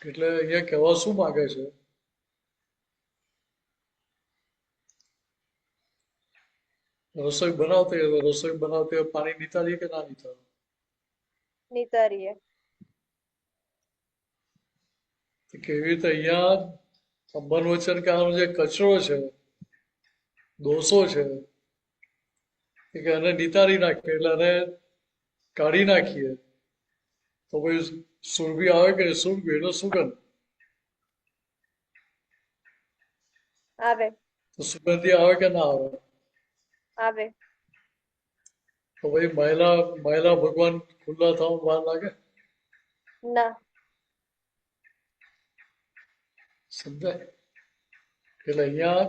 એટલે અહીંયા કહેવા શું માંગે છે? રસોઈ બનાવતી પાણી નિતારીએ કે ના નિતારીએ? નિતારીએ. કેવી રીતે અહીંયા મન વચન કારનો જે કચરો છે, દોષો છે, કે એને નિતારી નાખીએ એટલે એને કાઢી નાખીએ તો કોઈ સુરભી આવે કે સુરભી એટલે સુગંધ. આવે. તો સુગંધી આવે કે ના આવે? આવે. તો ભાઈ મહિલા ભગવાન ખુલ્લા થવામાં વાર લાગે? ના. સમજાય? એટલે અહીંયા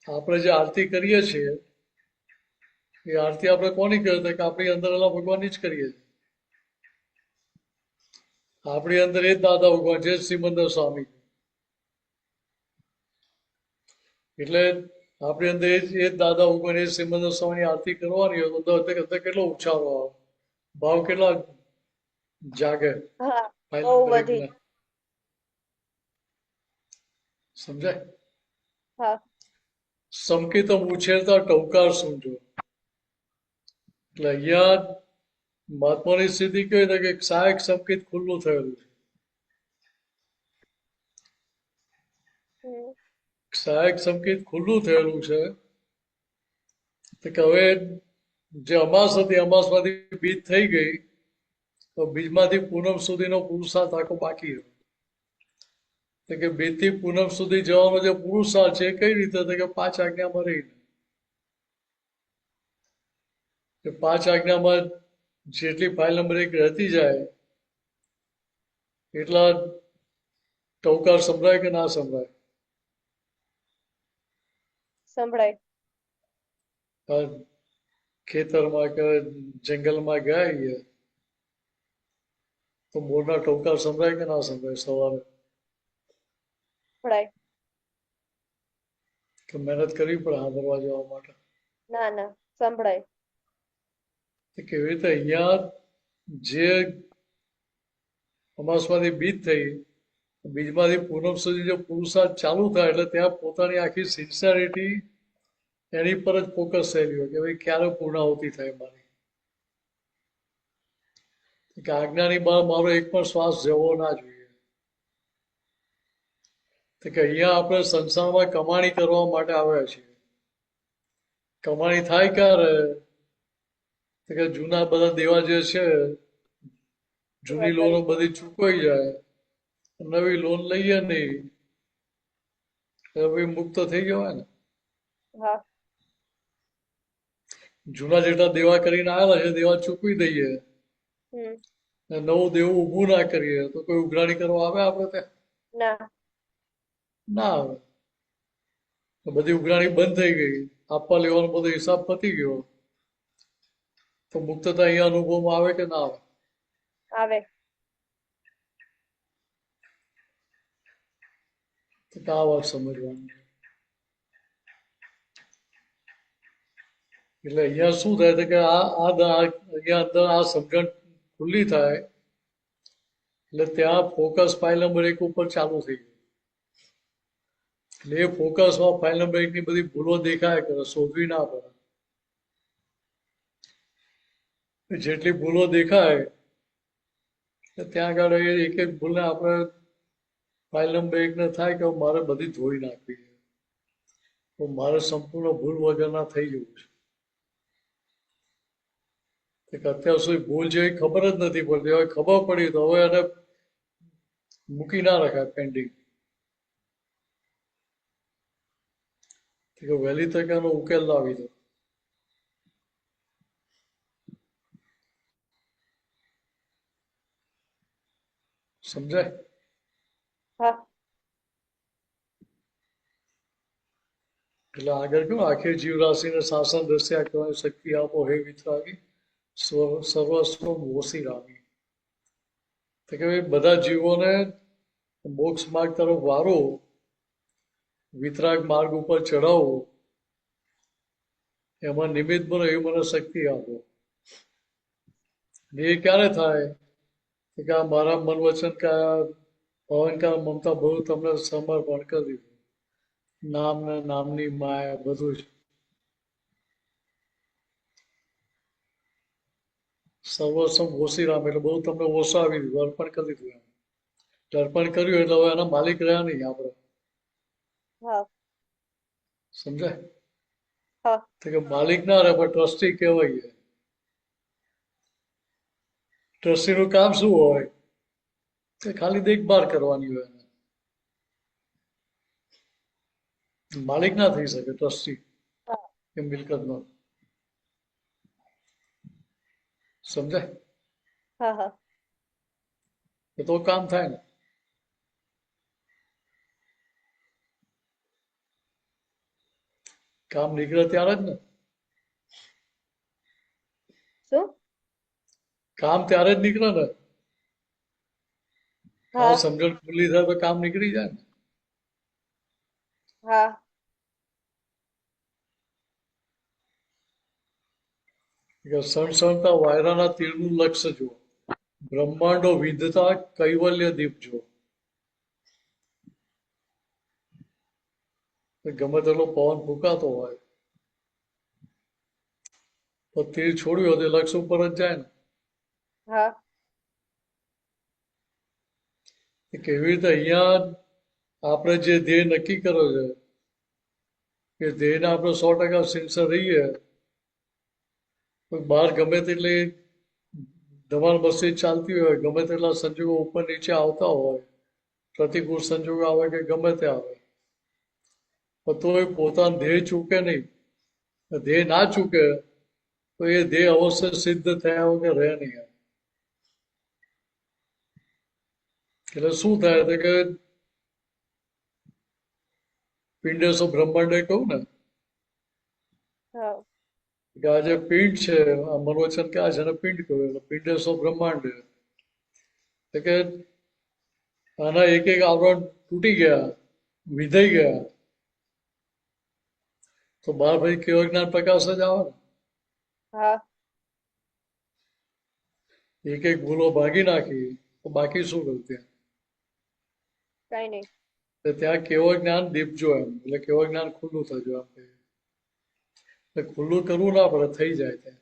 આપણે જે આરતી કરીએ છીએ એ આરતી આપણે કોની કરીએ કે આપણી અંદર એલા ભગવાનની જ કરીએ છીએ. આપણી અંદર એ જ દાદા ભગવાન છે, સિમંદર સ્વામી. એટલે આપણી અંદર એ જ દાદા ભગવાન એ સિમંદર સ્વામીની આરતી કરવાની હોય તો અંદર કેટલો ઉછાળો આવે, ભાવ કેટલા જાગે. હા, બહુ બધી. સમજાય? હા. સંકેતમ ઉછેરતા ટવકાર સુનજો. એટલે અહીંયા મહાત્માની સ્થિતિ કેવી છે કે સહાયક સંકેત ખુલ્લું થયેલું છે. સહાયક સંકેત ખુલ્લું થયેલું છે કે હવે જે અમાસ હતી અમાસમાંથી બીજ થઈ ગઈ તો બીજમાંથી પૂનમ સુધીનો પુરુષાર્થ આખો બાકી હતો. કે બીજથી પૂનમ સુધી જવાનો જે પુરુષાર્થ છે એ કઈ રીતે કે 5 આજ્ઞામાં રહીને. 5 આજ્ઞામાં જેટલી ફાઇલ નંબર 1 રહેતી જાય એટલા ટવકાર સંભળાય કે ના સંભળાય? સંભળાય. આ ખેતરમાં કે જંગલમાં ગયા છીએ તો મોરના ટોકા સંભળાય કે ના સંભળાય સવારે? સંભળાય. કે મહેનત કરવી પડે સાંભળવા જવા માટે? ના ના, સંભળાય. તો કેવી રીતે અહીંયા જે અમાસમાંથી બીજ થઈ, બીજમાંથી પૂનમ સુધી જો પુરુષાર્થ ચાલુ થાય એટલે ત્યાં પોતાની આખી સિન્સિયરિટી એની પર જ ફોકસ થયેલી હોય કે ભાઈ ક્યારે પૂર્ણાહુતિ થાય મારી, કે આજ્ઞાની બહાર મારો એક પણ શ્વાસ જવો ના જોઈએ. તો કે અહીંયા આપણે સંસારમાં કમાણી કરવા માટે આવ્યા છીએ. કમાણી થાય ક્યારે? તો કે જૂના બધા દેવા જે છે, જૂની લોનો બધી ચૂકવાઈ જાય, નવી લોન લઈએ નહીં, એટલે ભાઈ મુક્ત થઈ જવાય ને. હા. જૂના જેટલા દેવા કરીને આવેલા છે દેવા ચૂકવી દઈએ, હમ. ને નવું દેવું ઊભું ના કરીએ તો કોઈ ઉઘરાણી કરવા આવે આપણે ત્યાં? ના. ના આવે. તો બધી ઉઘરાણી બંધ થઈ ગઈ, આપવા લેવાનો બધો હિસાબ પતી ગયો, તો મુક્તતા અહીંયા અનુભવમાં આવે કે ના આવે? આવે. તો આ વાત સમજવાની છે. એટલે અહીંયા શું થાય છે કે અહીંયા અંદર આ સમજણ ખુલ્લી થાય એટલે ત્યાં ફોકસ ફાઇલ નંબર 1 ઉપર ચાલુ થઈ ગયું. એટલે એ ફોકસમાં ફાઇલ નંબર 1 ની બધી ભૂલો દેખાય કરે, શોધવી ના પડે. જેટલી ભૂલો દેખાય ત્યાં આગળ એક એક ભૂલને આપણે ફાઇલ નંબર 1 ને થાય કે મારે બધી ધોઈ નાખવી છે, તો મારે સંપૂર્ણ ભૂલ વગરના થઈ જવું છે. કે અત્યાર સુધી ભૂલ જેવી ખબર જ નથી પડતી, હવે ખબર પડી તો હવે એને મૂકી ના રખાય પેન્ડિંગ. કે વહેલી તકે એનો ઉકેલ લાવી દો. સમજાય? હા. એટલે આગળ કેવું આખી જીવરાશિને શાસન રસ્યા કરવાની શક્તિ આપો હે વિતરાગી, સર્વસ્વ મોસી રામી. તો કે ભાઈ બધા જીવોને મોક્ષ માર્ગ તરફ વારો, વિતરાગ માર્ગ ઉપર ચડાવો, એમાં નિમિત્ત બનો એવી મને શક્તિ આપો. એ ક્યારે થાય? કે આ મારા મન વચન કાયા અહંકાર મમતા બધું તમને સમર્પણ કરી દીધું, નામ ને નામની માયા બધું જ. સર્વસ્વ ઓછી રામ એટલે બધું તમને ઓસાવી દીધું, અર્પણ કરી દીધું. એમ અર્પણ કર્યું એટલે હવે એના માલિક રહ્યા નહીં આપણે. હા. સમજાય? હા. તો કે માલિક ના રહે પણ ટ્રસ્ટી કહેવાય. ટ્રસ્ટી નું કામ શું હોય? કે ખાલી દેખભાળ કરવાની હોય. માલિક ના થઈ શકે ટ્રસ્ટી એ મિલકત નો. સમજાય? હા. હા. તો કામ થાય ને. કામ નીકળે ત્યારે જ ને. શું? કામ ત્યારે જ નીકળે ને. હા. આ સમજણ ખુલ્લી થાય તો કામ નીકળી જાય ને. હા. સણસણતા વાયરાના તીરનું લક્ષ્ય જુઓ, બ્રહ્માંડો વિધતા કૈવલ્ય દીપ જુઓ. ગમે તેટલો પવન ફૂંકાતો હોય તો તીર છોડ્યું હોય તો લક્ષ્ય ઉપર જ જાય ને. હા. કેવી રીતે અહીંયા આપણે જે ધ્યેય નક્કી કર્યો છે કે ધ્યેયને આપણે 100% સિન્સિયર રહીએ, બહાર ગમે તેટલી ધમાલ મસ્તી ચાલતી હોય, ગમે તેટલા સંજોગો ઉપર નીચે આવતા હોય, પ્રતિકૂળ સંજોગો આવે કે ગમે તે આવે, પણ તો એ પોતાનું ધ્યેય ચૂકે નહીં. ધ્યેય ના ચૂકે તો એ ધ્યેય અવશ્ય સિદ્ધ થયા વગર રહે નહીં. એટલે શું થાય કે પિંડેશો બ્રહ્માંડે કહું ને હા કે આ જે પિંડ છે, આ મનોવચન કે આ જેને પિંડ કહ્યું, એટલે પિંડ સો બ્રહ્માંડ. એટલે કે આના એક એક આવરણ તૂટી ગયા, વિધાઈ ગયા, તો બહાર ભાઈ કેવો જ્ઞાન પ્રકાશ જ આવે ને. હા એક એક ભૂલો ભાગી નાખી તો બાકી શું કર્યું ત્યાં? કઈ નહીં. તો ત્યાં કેવો જ્ઞાન દીપજો એમ, એટલે કેવો જ્ઞાન ખુલ્લું થજો એમ કહીએ. એટલે ખુલ્લું કરવું ના પડે, થઈ જાય ત્યાં.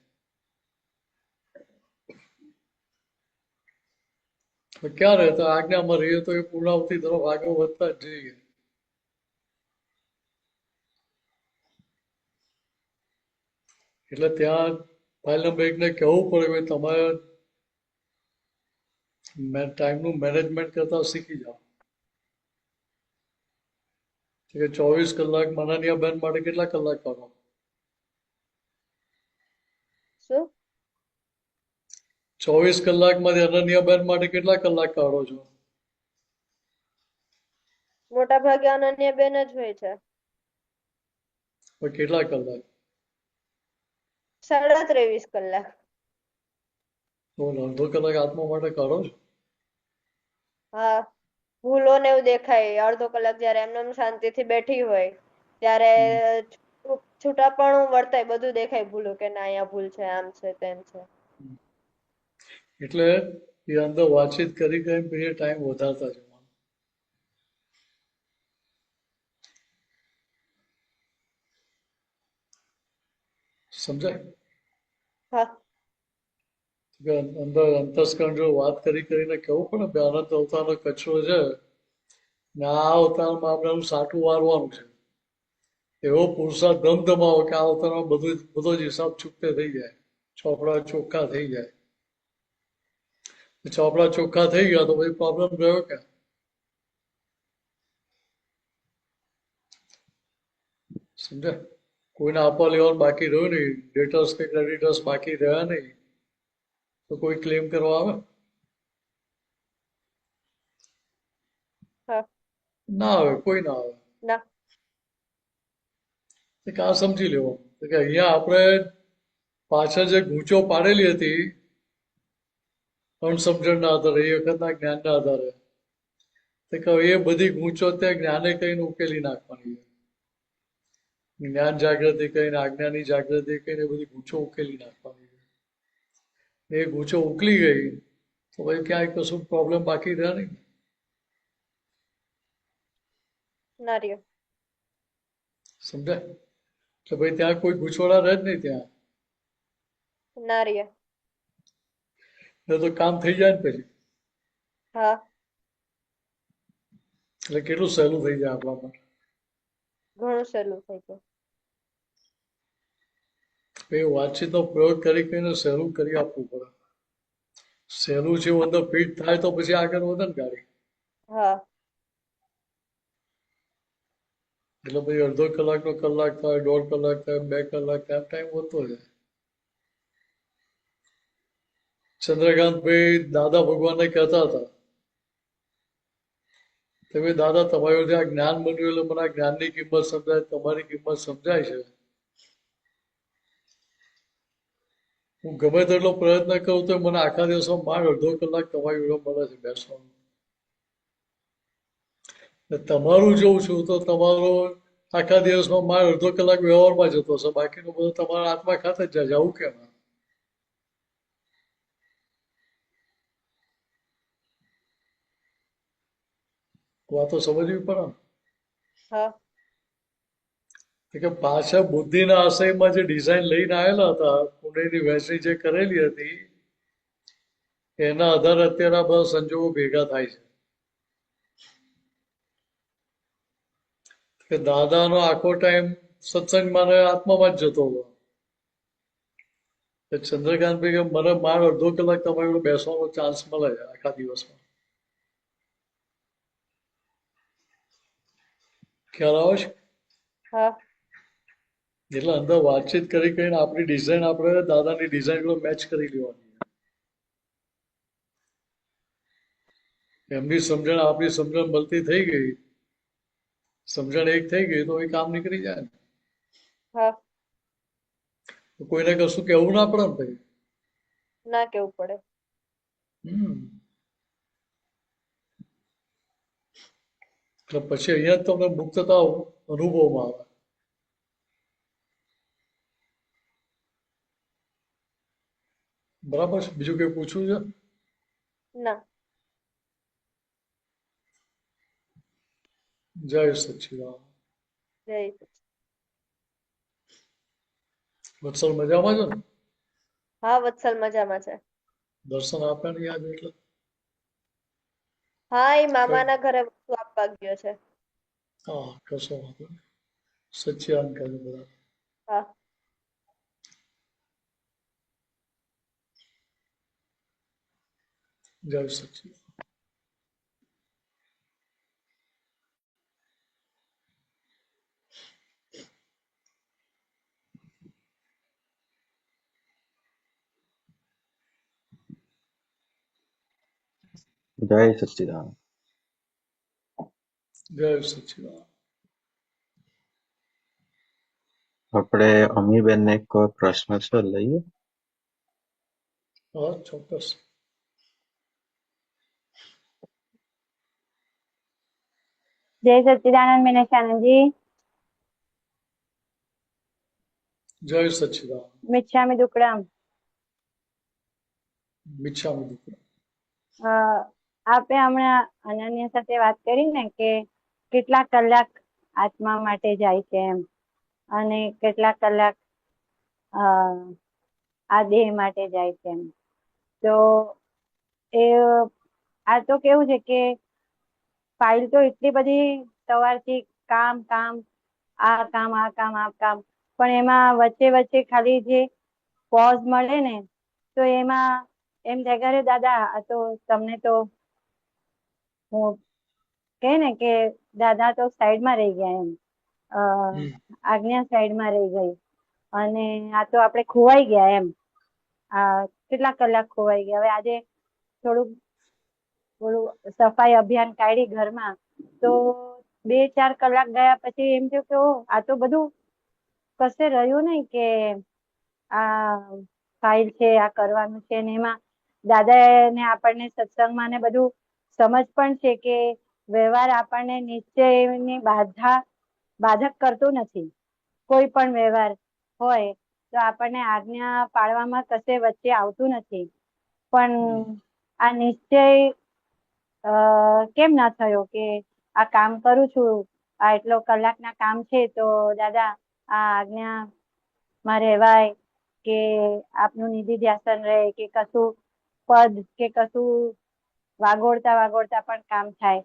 તો ક્યાં રહેતા આજ્ઞામાં રહીએ તો એ પૂર્ણાવતી તરફ આગળ વધતા જ જઈએ. એટલે ત્યાં ફાઇલ નંબર 1 ને કહેવું પડે કે તમારે ટાઈમનું મેનેજમેન્ટ કરતા શીખી જાઓ. કે 24 કલાક માનનીય બેન માટે કેટલા કલાક કાઢો? શું? 24 કલાકમાંથી અનન્યા બેન માટે કેટલા કલાક કાઢો છો? મોટા ભાગે અનન્ય બેન જ હોય છે. કેટલા કલાક? 23.5 કલાક. તો અડધો કલાક આત્મા માટે કાઢો છો? હા ભૂલો ને એવું દેખાય. અડધો કલાક જયારે એમને શાંતિથી બેઠી હોય ત્યારે છૂટાપણું વર્તાય, બધું દેખાય ભૂલો કે ના અહીંયા ભૂલ છે, આમ છે, તેમ છે. એટલે એ અંદર વાતચીત કરી પછી ટાઈમ વધારતા જવાનો. સમજાય? હા અંદર અંતસ્કરણ જો વાત કરીને કેવું પડે બે અનંત અવતારનો કચરો છે ને આ અવતારમાં આપણે સાટું વારવાનું છે. એવો પુરુષાર્થ ધમધમાવો કે આ અવતારમાં બધો જ હિસાબ ચૂકતે થઈ જાય, ચોપડા ચોખ્ખા થઈ જાય. ચોપડા ચોખ્ખા થઈ ગયા તો પછી પ્રોબ્લેમ રહ્યો ક્યાં? સમજાય? કોઈને આપવા લેવાનું બાકી રહ્યું નહીં, ડેટર્સ કે ક્રેડિટર્સ બાકી રહ્યા નહીં, તો કોઈ ક્લેમ કરવા આવે? ના આવે, કોઈ ના આવે. ના એક આ સમજી લેવાનું કે અહીંયા આપણે પાછળ જે ગૂંચો પાડેલી હતી અણસમજણના આધારે, એ વખતના જ્ઞાનના આધારે, એ બધી ગૂંચો ત્યાં જ્ઞાને કહીને ઉકેલી નાખવાની છે. જ્ઞાન જાગૃતિ કહીને આજ્ઞાની જાગૃતિ કહીને બધી ગૂંચો ઉકેલી નાખવાની છે. એ ગૂંચો ઉકલી ગઈ તો ભાઈ ક્યાંય કશું પ્રોબ્લેમ બાકી રહ્યા નહીં. ના રહ્યો. સમજાય? એટલે ભાઈ ત્યાં કોઈ ગૂંચવાડા રહે જ નહીં ત્યાં. ના રહ્યા. તો કામ થઈ જાય ને પછી. હા એટલે કેટલું સહેલું થઈ જાય આપણા માટે. ઘણું સહેલું થઈ ગયું. એ વાતચીતનો પ્રયોગ કરીને સહેલું કરી આપવું પડે. સહેલું છે અંદર ફિટ થાય તો પછી આગળ વધે ને ગાડી. હા એટલે પછી અડધો કલાકનો કલાક થાય, 1.5 કલાક થાય, 2 કલાક થાય, ટાઈમ વધતો જાય. ચંદ્રકાંતભાઈ દાદા ભગવાનને કહેતા હતા કે ભાઈ દાદા તમારી આ જ્ઞાન બન્યું એટલે મને આ જ્ઞાનની કિંમત સમજાય, તમારી કિંમત સમજાય છે. હું ગમે તેટલો પ્રયત્ન કરું તો મને આખા દિવસમાં માંડ અડધો કલાક તમારી જોડે મળે છે બેસવાનું. તમારું જોઉં છું તો તમારો આખા દિવસમાં માંડ અડધો કલાક વ્યવહારમાં જતો હશે, બાકીનું બધું તમારા આત્મા ખાતે જ જાય. આવું કેમ? વાતો સમજવી પડે ને. હા કે પાછા બુદ્ધિના આશયમાં જે ડિઝાઇન લઈને આવેલા હતા, કુંડળીની વહેંચણી જે કરેલી હતી, એના આધારે અત્યારે આ બધા સંજોગો ભેગા થાય છે. કે દાદાનો આખો ટાઈમ સત્સંગમાં ને આત્મામાં જ જતો હતો. ચંદ્રકાંતભાઈ કે મને માંડ અડધો કલાક તમારી જોડે બેસવાનો ચાન્સ મળે છે આખા દિવસમાં. ખ્યાલ આવે છે? હા એટલે અંદર વાતચીત કરીને આપણી ડિઝાઇન આપણે દાદાની ડિઝાઇન મેચ કરી લેવાની. એમની સમજણ આપણી સમજણ મળતી થઈ ગઈ, સમજણ એક થઈ ગઈ તો એ કામ નીકળી જાય ને. હા તો કોઈને કશું કહેવું ના પડે ને ભાઈ. ના કેવું પડે. એટલે પછી અહીંયા જ તમને મુક્તતા અનુભવમાં આવે. બરાબર છે? બીજું કઈ પૂછવું છે? ના. જય સચ્ચિદાનંદ. જય વત્સલ મજામાં છે ને? હા વત્સલ મજામાં છે. દર્શન આપ્યા નહીં આજે એટલે? હા એ મામાના ઘરે વસ્તુ આપવા ગયો છે. હા, કશો વાંધો નહીં. સચ્ચિદાનંદ કહે બધા. હા. જય સચ્ચિદાનંદ. જય સચ્ચિદાનંદ. જય સચ્ચિદાનંદ. આપણે અમીબેનને એક પ્રશ્ન છે, લઈએ? હા, ચોક્કસ. જય સચ્ચિદાનંદ મીનાક્ષાનંદજી. જય સચ્ચિદાનંદ. મિચ્છામિ દુક્કડમ. મિચ્છામિ દુક્કડમ. આપે હમણાં અનન્યા સાથે વાત કરી ને કે કેટલા કલાક આત્મા માટે જાય છે એમ, અને કેટલા કલાક આ દેહ માટે જાય છે એમ. તો એ આ તો કેવું છે કે ફાઇલ તો એટલી બધી સવારથી કામ કામ આ કામ આ કામ આ કામ, પણ એમાં વચ્ચે વચ્ચે ખાલી જે પોઝ મળે ને, તો એમાં એમ થાય કે અરે દાદા આ તો તમને તો હું કહે ને કે દાદા તો સાઈડમાં રહી ગયા એમ, આજ્ઞા સાઈડમાં રહી ગઈ, અને આ તો આપણે ખોવાઈ ગયા એમ. કેટલા કલાક ખોવાઈ ગયા. હવે આજે થોડું સફાઈ અભિયાન કાઢી ઘરમાં, તો 2-4 કલાક ગયા પછી એમ થયું કે આ તો બધું કશે રહ્યું નહીં, કે આ ફાઇલ છે, આ કરવાનું છે. ને એમાં દાદાને આપણને સત્સંગમાં ને બધું સમજ પણ છે કે વ્યવહાર આપણને નિશ્ચયની બાધક કરતો નથી. કોઈ પણ વ્યવહાર હોય તો આપણને આજ્ઞા પાળવામાં કશે વચ્ચે આવતું નથી. પણ આ નિશ્ચય કેમ ના થયો કે આ કામ કરું છું, આ એટલો કલાકના કામ છે, તો દાદા આ આજ્ઞામાં રહેવાય, કે આપનું નિધિ ધ્યાસન રહે, કે કશું પદ કે કશું વાગોળતા વાગોળતા પણ કામ થાય.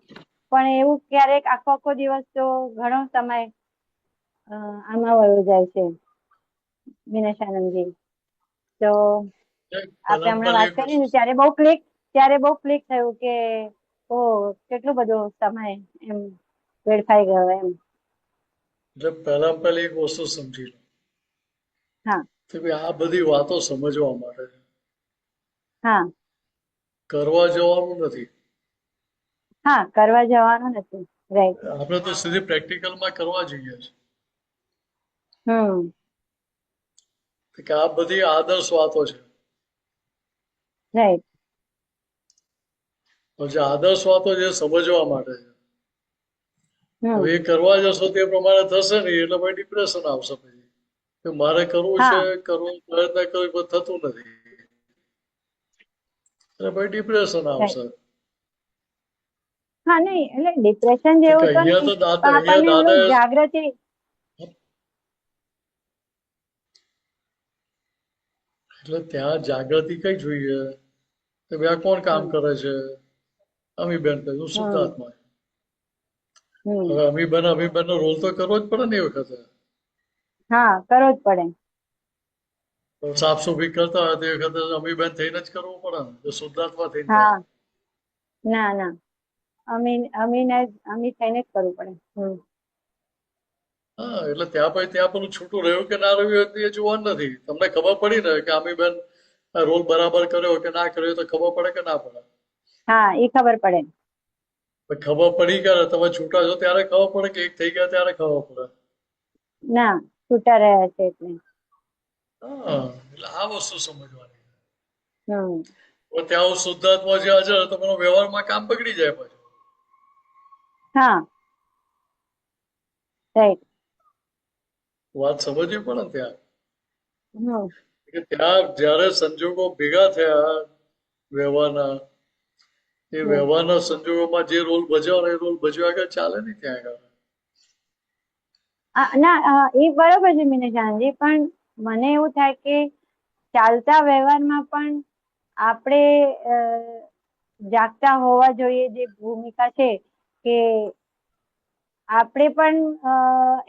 પણ એવું ક્યારેક આખો દિવસ તો ઘણો સમય આમાં વયો જાય છે વિનેશાનંદજી. તો આપણે હમણાં વાત કરી ને ત્યારે બહુ ક્લિક થયું કે કેટલો બધો સમય એમ વેડફાઈ ગયો એમ. એટલે પહેલી એક વસ્તુ સમજી લો. હા. કે આ બધી વાતો સમજવા માટે છે. હા. કરવા જવાનું નથી. હા, કરવા જવાનું નથી. રાઈટ. આપણે તો સીધી પ્રેક્ટિકલમાં કરવા જઈએ છીએ. કે આ બધી આદર્શ વાતો છે. રાઈટ. જે આદર્શ વાતો જે સમજવા માટે છે. હવે એ કરવા જશો તે પ્રમાણે થશે નહીં, એટલે ભાઈ ડિપ્રેશન આવશે. પછી કે મારે કરવું છે, પ્રયત્ન કરવું પણ થતું નથી, એટલે ભાઈ ડિપ્રેશન આવશે. હા, નહીં એટલે ડિપ્રેશન જેવું તો નહીં, પણ આપણને એનું જાગૃતિ. એટલે ત્યાં જાગૃતિ કઈ જોઈએ કે ભાઈ આ કોણ કામ કરે છે? અમીબેન કહ્યું શુદ્ધાત્મા. હવે અમીબેન નો રોલ તો કરવો જ પડે ને એ વખતે. હા, કરવો જ પડે. સાફ સફાઈ કરતા હોય તે વખતે અમીબેન થઈને જ કરવું પડે ને, શુદ્ધાત્મા થઈને. હા, ના અમી થઈને જ કરવું પડે. હા, એટલે ત્યાં પેલું છૂટું રહ્યું કે ના રહ્યું એ જોવાનું નથી. તમને ખબર પડી ને કે અમીબેન રોલ બરાબર કર્યો કે ના કર્યો, તો ખબર પડે કે ના પડે? હા, એ ખબર પડે. ખબર પડી કે તમે છૂટા છો ત્યારે ખબર પડે કે એક થઈ ગયા ત્યારે ખબર પડે? ના, છૂટા રહ્યા છે એટલે. હા, એટલે આ વસ્તુ સમજવાની. હમ હવે ત્યાં હું શુદ્ધાત્મા જે હાજર તમારો વ્યવહારમાં કામ બગડી જાય પાછું. હા રાઈટ. વાત સમજવી પડે ને ત્યાં હમ કે ત્યાં જયારે સંજોગો ભેગા થયા વ્યવહારના, એ હમ વ્યવહારના સંજોગોમાં જે રોલ ભજવવાનો એ રોલ ભજવ્યા આગળ ચાલે નહીં ત્યાં આગળ. ના એ બરોબર છે મિનેશાનજી, પણ મને એવું થાય કે ચાલતા વ્યવહારમાં પણ આપણે જાગતા હોવા જોઈએ. જે ભૂમિકા છે કે આપણે પણ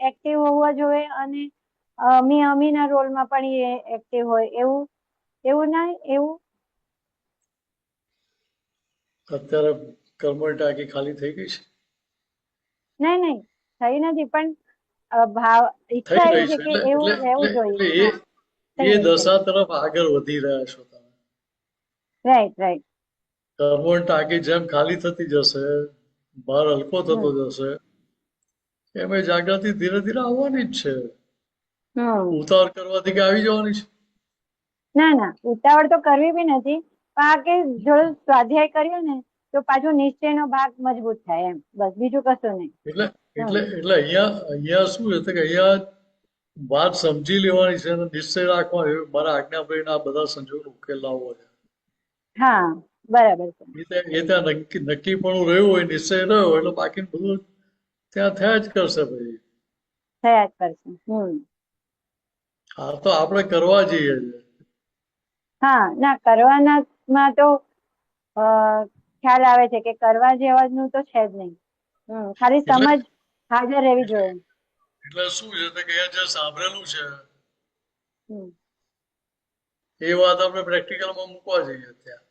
એક્ટિવ હોવા જોઈએ અને અમીના રોલમાં પણ એ એક્ટિવ હોય, એવું એવું ના એવું. અત્યારે કર્મોની ટાંકી ખાલી થઈ ગઈ છે. નહીં નહીં થઈ નથી, પણ ભાવ થઈ ઈચ્છા એવી રહી છે છે કે એટલે એવું એટલે રહેવું એટલે જોઈએ. એટલે હા થઈ એ રહી છે. દશા તરફ આગળ વધી રહ્યા છો તમે. Right right. કર્મોની ટાંકી જેમ ખાલી થતી જશે, બહાર હલકો થતો જશે, એમ એ જાગૃતિ ધીરે ધીરે આવવાની જ છે. ઉતાવળ કરવાથી કે આવી જવાની છે. ના ના ઉતાવળ તો કરવી બી નથી, પણ આ કે જો સ્વાધ્યાય કર્યો ને તો પાછો નિશ્ચયનો ભાગ મજબૂત થાય, એમ બસ, બીજું કશું નહીં. એટલે એટલે એટલે અહીંયા શું છે કે અહીંયા વાત સમજી લેવાની છે અને નિશ્ચય રાખવાનો છે. મારા આજ્ઞા ભાઈને આ બધા સંજોગો ઉકેલ લાવવો છે. હા બરાબર છે. એ ત્યાં નક્કીપણું રહ્યું હોય, નિશ્ચય રહ્યો હોય એટલે બાકી બધું ત્યાં થયા જ કરશે પછી. થયા જ કરશે. હા તો આપણે કરવા જઈએ છીએ. હા ના કરવાનામાં તો ખ્યાલ આવે છે કે કરવા જેવાનું તો છે જ નહીં. ખાલી એટલે સમજ હાજર રહેવી જોઈએ. એટલે શું છે કે જે સાંભળેલું છે એ વાત આપણે પ્રેક્ટિકલમાં મૂકવા જઈએ ત્યાં.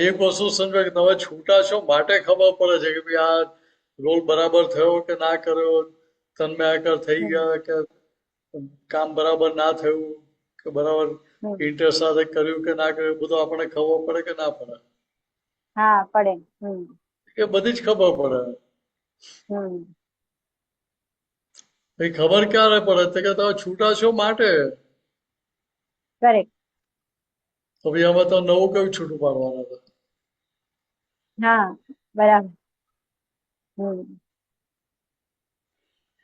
એક વસ્તુ સમજો કે તમે છૂટા છો માટે ખબર પડે છે કે ભાઈ આ રોલ બરાબર થયો કે ના કર્યો, તન્મયાકાર થઈ ગયા કે કામ બરાબર ના થયું કે બરાબર ઇન્ટરેસ્ટ સાથે કર્યું કે ના કર્યું, બધું આપણને ખબર પડે કે ના પડે. હા પડે. એ બધી જ ખબર પડે. એ ખબર ક્યારે પડે કે તમે છૂટા છો માટે. કરેક્ટ. તો ભાઈ આમાં તો નવું કયું છૂટું પાડવાના હતા. હા બરાબર.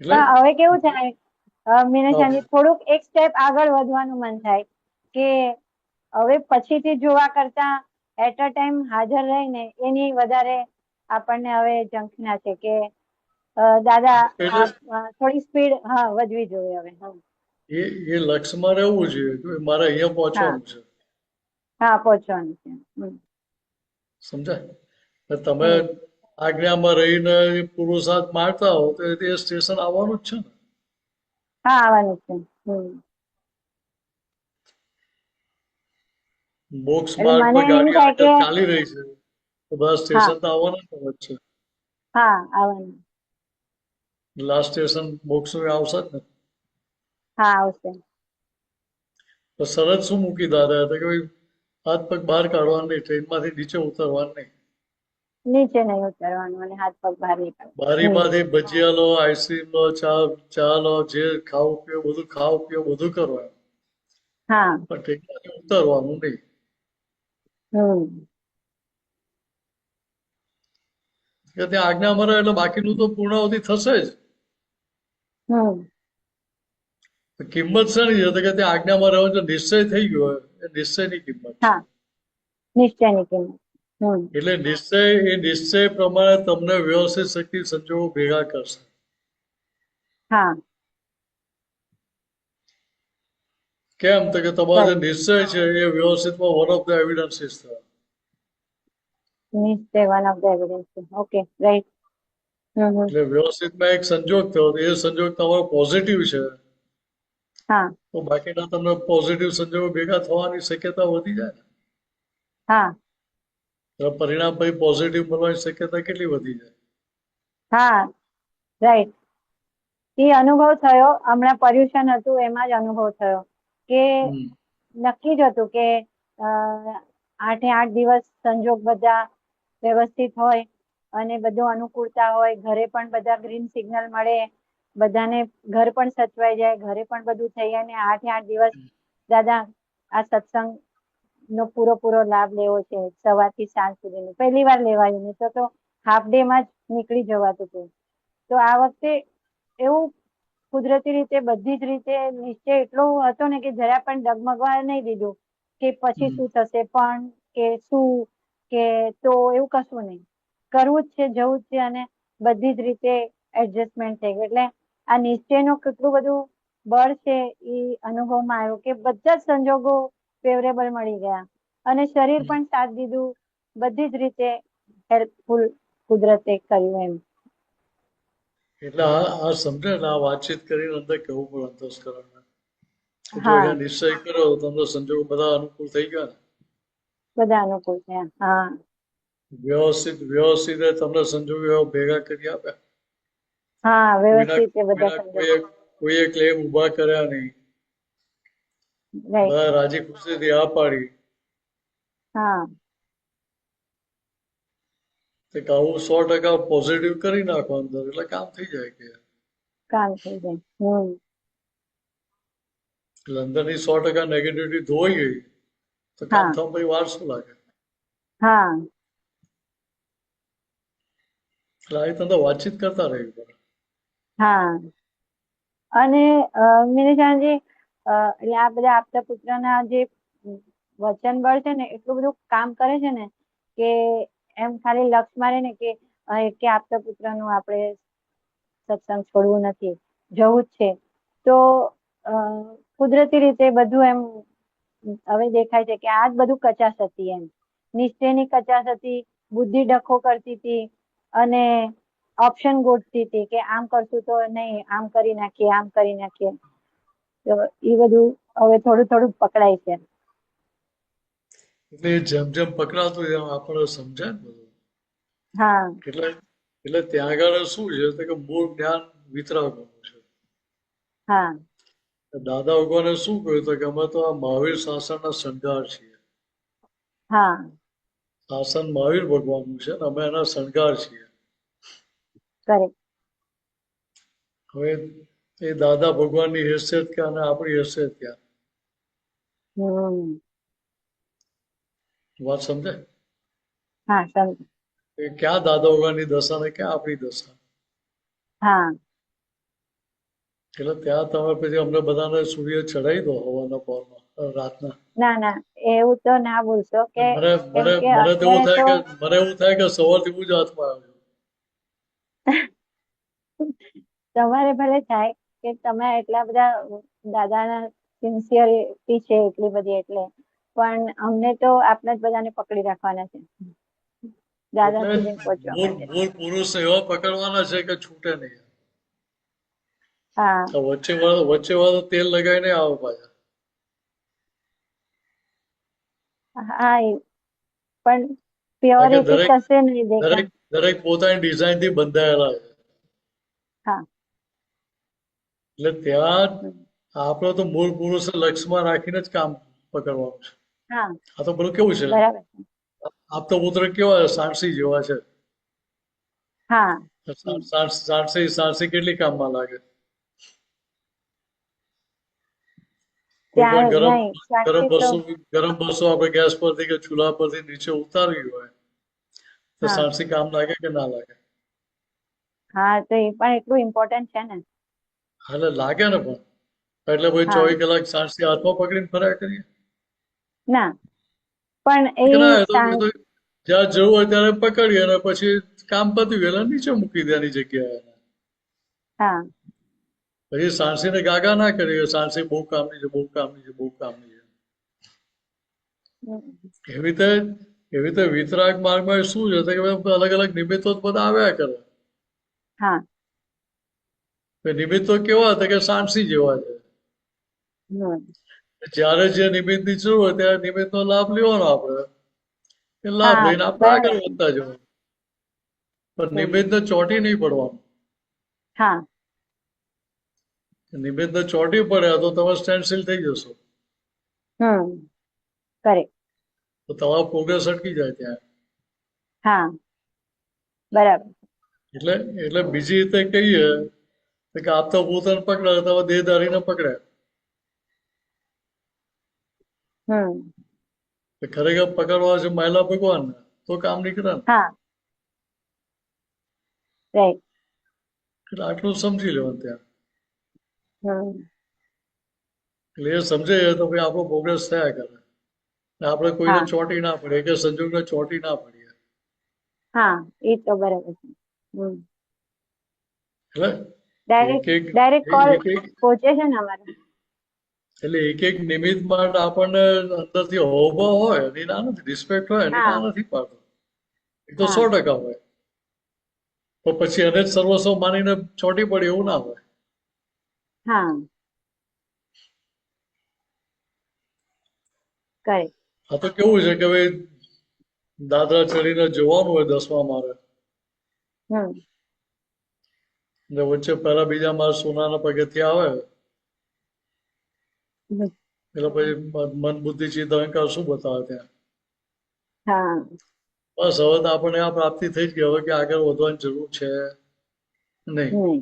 એટલે હવે કેવું થાય મીનાશાંતિ, થોડુંક એક સ્ટેપ આગળ વધવાનું મન થાય કે હવે પછીથી જોવા કરતા એટ અ ટાઈમ હાજર રહીને એની વધારે આપણને હવે ઝંખના છે કે દાદા થોડી સ્પીડ વધવી જોઈએ હવે. એ લક્ષ્યમાં રહેવું જોઈએ કે મારે અહીંયા પહોંચવાનું છે. હા પહોંચવાનું છે. સમજાય? તમે આજ્ઞામાં રહીને પુરુષાર્થ મારતા હો તો એ સ્ટેશન આવવાનું જ છે ને. હા આવવાનું છે. મોક્ષ માર્ગમાં ગાડી આગળ ચાલી રહી છે તો બધા સ્ટેશન તો આવવાના જ છે. હા આવવાનું. લાસ્ટ સ્ટેશન મોક્ષ આવશે જ ને. હા આવશે. તો શરત શું મૂકી દાદા હતા કે ભાઈ હાથ પગ બહાર કાઢવાનું નહીં, ટ્રેનમાંથી નીચે ઉતરવાનું નહીં. નીચે નહીં ઉતરવાનું અને હાથ પગ બહાર નીકળવાનું. બારીમાંથી ભજીયા લો, આઈસ્ક્રીમ લો, ચા લો, જે ખાવું પીવું બધું કરો એમ. હા પણ ટ્રેનમાંથી ઉતરવાનું નહીં. કે ત્યાં આજ્ઞા મરે એટલે બાકીનું તો પૂર્ણાવધિ થશે જ. કિંમત શેની છે કે ત્યાં આજ્ઞામાં રહેવાનો જો નિશ્ચય થઈ ગયો હોય એ નિશ્ચયની કિંમત છે. નિશ્ચયની કિંમત. એટલે નિશ્ચય પ્રમાણે તમને વ્યવસ્થિત શક્તિ સંજોગો ભેગા કરશે. હા કેમ તો કે તમારો જે નિશ્ચય છે એ વ્યવસ્થિતમાં વન ઓફ ધ એવિડન્સીસ થયો. નિશ્ચય one of the evidence. Okay right. એટલે વ્યવસ્થિતમાં એક સંજોગ થયો, એ સંજોગ તમારો પોઝિટિવ છે. તો બાકીના તમને પોઝિટિવ સંજોગો ભેગા થવાની શક્યતા વધી જાય. પરિણામ પછી પોઝિટિવ મળવાની શક્યતા કેટલી વધી જાય. હા રાઈટ. એ અનુભવ થયો હમણાં પર્યુષણ હતું એમાં જ અનુભવ થયો કે નક્કી જ હતું કે 8 દિવસ સંજોગ બધા વ્યવસ્થિત હોય અને બધું અનુકૂળતા હોય, ઘરે પણ બધા ગ્રીન સિગ્નલ મળે બધાને ઘર પણ સચવાઈ જાય, ઘરે પણ બધું થઈ જાય, અને 8 દિવસ દાદા આ સત્સંગ નો પૂરો લાભ લેવો છે, સવારથી સાંજ સુધીનો. પહેલી વાર લેવાયું, નહીં તો હાફ ડે માં જ નીકળી જવાતું હતું. તો આ વખતે એવું કુદરતી રીતે બધી જ રીતે નિશ્ચય એટલો હતો ને કે જરા પણ ડગમગવા નહીં દીધું કે પછી શું થશે, પણ કે શું કે તો એવું કશું નહીં. કરવું જ છે, જવું જ છે, અને બધી જ રીતે એડજસ્ટમેન્ટ થઈ ગયું. એટલે આ નિશ્ચયનું કેટલું બધું બળ છે એ અનુભવમાં આવ્યો કે બધા જ સંજોગો ફેવરેબલ મળી ગયા, અને શરીર પણ સાથ દીધું, બધી જ રીતે હેલ્પફુલ કુદરતે કર્યું એમ. એટલે આ સમજે ને, આ વાતચીત કરીને અંદર કેવું પડે અંતસ્કરણને. જો હા અહીંયા નિશ્ચય કર્યો તો તમને સંજોગો બધા અનુકૂળ થઈ ગયા ને. બધા અનુકૂળ છે. હા વ્યવસ્થિત તમને સંજોગો એવા ભેગા કરી આપ્યા. હા કોઈના વ્યવસ્થિત છે બધા કોઈના સંજોગો. કોઈએ ક્લેમ ઉભા કર્યા નહીં, રાઈટ. બધા રાજી ખુશીથી આ પાડી. હા કે આવું 100% પોઝિટિવ કરી નાખો અંદર, એટલે કામ થઈ જાય. કે કામ થઈ જાય. એટલે અંદરની 100% નેગેટિવિટી ધોઈ ગઈ તો કામ હા થવા પછી વાર શું લાગે. હા એટલે આ રીતે અંદર વાતચીત કરતા રહેવી પડે. હા અને મિનિશાનજી, એટલે આ બધા આપતા પુત્રના જે વચન બળ છે ને, એટલું બધું કામ કરે છે ને કે એમ ખાલી લક્ષ મારે ને કે આપતા પુત્રનું આપણે સત્સંગ છોડવું નથી, જવું જ છે. તો કુદરતી રીતે બધું એમ હવે દેખાય છે કે આ જ બધું કચાશ હતી એમ. નિશ્ચયની કચાશ હતી, બુદ્ધિ ડખો કરતી હતી, અને ઓપ્શન ગોતતી હતી કે આમ કરશું તો નહીં, આમ કરી નાખીએ, આમ કરી નાખીએ. તો એ બધું હવે થોડું પકડાય છે. એટલે જેમ જેમ પકડાતું એમ આપણે સમજાય ને બધું. હા એટલે ત્યાં આગળ શું છે કે મૂળ જ્ઞાન વિતરાગનું છે. હા દાદા ભગવાને શું કહ્યું હતું કે અમે તો આ મહાવીર શાસનના શણગાર છીએ. હા શાસન મહાવીર ભગવાનનું છે ને અમે એના શણગાર છીએ. કરેક્ટ. હવે એ દાદા ભગવાનની હેસિયત ક્યાં અને આપણી હેસિયત ક્યાં? વાત સમજે? હા સમજ. એ ક્યાં દાદા ભગવાનની દશા ને ક્યાં આપણી દશા? હા એટલે ત્યાં તમે પછી અમને બધાને સૂર્ય ચડાવી દો હવાના પહોરમાં, રાતના. ના એવું તો ના બોલશો કે મને કેમ મને કે મને તો એવું અત્યારે થાય તો કે મને એવું થાય કે સવારથી હું જ હાથમાં આવ્યો. તમારે ભલે થાય કે તમે એટલા બધા દાદાના સિન્સિયરિટી છે એટલી બધી, એટલે પણ અમને તો આપણે જ બધાને પકડી રાખવાના છે દાદા એટલે સુધી પહોંચવા માટે. મૂળ પુરુષ એવા પકડવાના છે કે છૂટે નહીં. હા વચ્ચે વાળો તેલ લગાવીને આવે પાછા. હા પણ કારણ કે પ્યોરિટી કશે નહીં દેખાય. દરેક પોતાની ડિઝાઇન થી બંધાયેલા છે. હા એટલે ત્યાં આપણે તો મૂળ પુરુષ લક્ષ્યમાં રાખીને જ કામ પકડવાનું છે. હા આ તો પેલું કેવું છે, બરાબર. આપતા પુત્ર કેવા સાણસી જેવા છે. હા સાણસી કેટલી કામમાં લાગે? કોઈ પણ ત્યાં ગરમ નહીં સાક્ષી તો ગરમ વસ્તુ આપણે ગેસ પરથી કે ચૂલા પરથી નીચે ઉતારવી હોય તો હા સાણસી કામ લાગે કે ના લાગે? હા તો એ પણ એટલું ઇમ્પોર્ટન્ટ છે ને. એટલે લાગે ને, પણ એટલે ભાઈ હા 24 કલાક સાણસી હાથમાં પકડીને ફર્યા કરીએ ના પણ કે ના? એ એ તો જ્યાં જવું હોય ત્યારે પકડીએ અને પછી કામ પતી ગયેલા નીચે મૂકી દે એની જગ્યાએ. હા પછી સાણસીને ગાગા ના કરીએ, સાણસી બહુ કામની છે, બહુ કામની છે, બહુ કામની છે. એવી રીતે વિતરાગ માર્ગમાં શું છે કે અલગ અલગ નિમિત્તો બધા આવ્યા કરે. હા નિમિત્તો કેવા હતા કે સાણસી જેવા છે. જ્યારે જે નિમિત્તની જરૂર હોય ત્યારે નિમિત્તનો લાભ લેવાનો આપણે. એ લાભ હા લઈને આપણે બરાબર આગળ છે. વધતા જવાનું. પણ નિમિત્તને ચોંટી નહીં પડવાનું. હા નિમિત્તને ચોંટી પડ્યા તો તમે સ્ટેન્ડ થઈ જશો. કરેક્ટ. તો તમારો પ્રોગ્રેસ અટકી જાય ત્યાં. હા બરાબર. એટલે બીજી રીતે કહીએ તો કે આપ તો પોતાને પકડ્યા તો દેહધારીને પકડ્યા. હમ તો ખરેખર પકડવા છે મહિલા ભગવાનને તો કામ નહીં કરે ને. હા રાઈટ એટલે આટલું સમજી લેવાનું ત્યાં. હમ એટલે એ સમજે તો ભાઈ આપણો પ્રોગ્રેસ થયા કરે. ને આપણે કોઈને હા ચોંટી ના પડીએ કે સંજોગને ચોંટી ના પડીએ. હા એ તો બરાબર છે. હમ એટલે એક ડાયરેક્ટ એક ડાયરેક્ટ કોલ એક એક પહોંચે છે ને અમારે. એટલે એક એક નિમિત્ત માટે આપણને અંદરથી હોભાવ હોય એની ના નથી, રિસ્પેક્ટ હોય એની હા ના નથી પાડતો. એ તો હા 100% હોય. તો પછી એને જ સર્વસ્વ માનીને ચોંટી પડે એવું ના હોય. હા કરેક્ટ. આ તો કેવું છે કે ભાઈ દાદરા ચડીને જવાનું હોય 10મા માળે હમ ને વચ્ચે પહેલા બીજા માળ સોનાના પગથિયા આવે હમ. એટલે પછી મન બુદ્ધિ ચિત્ત અહંકાર શું બતાવે ત્યાં. હા બસ હવે તો આપણને આ પ્રાપ્તિ થઈ જ ગઈ, હવે કે આગળ વધવાની જરૂર છે નહીં. હમ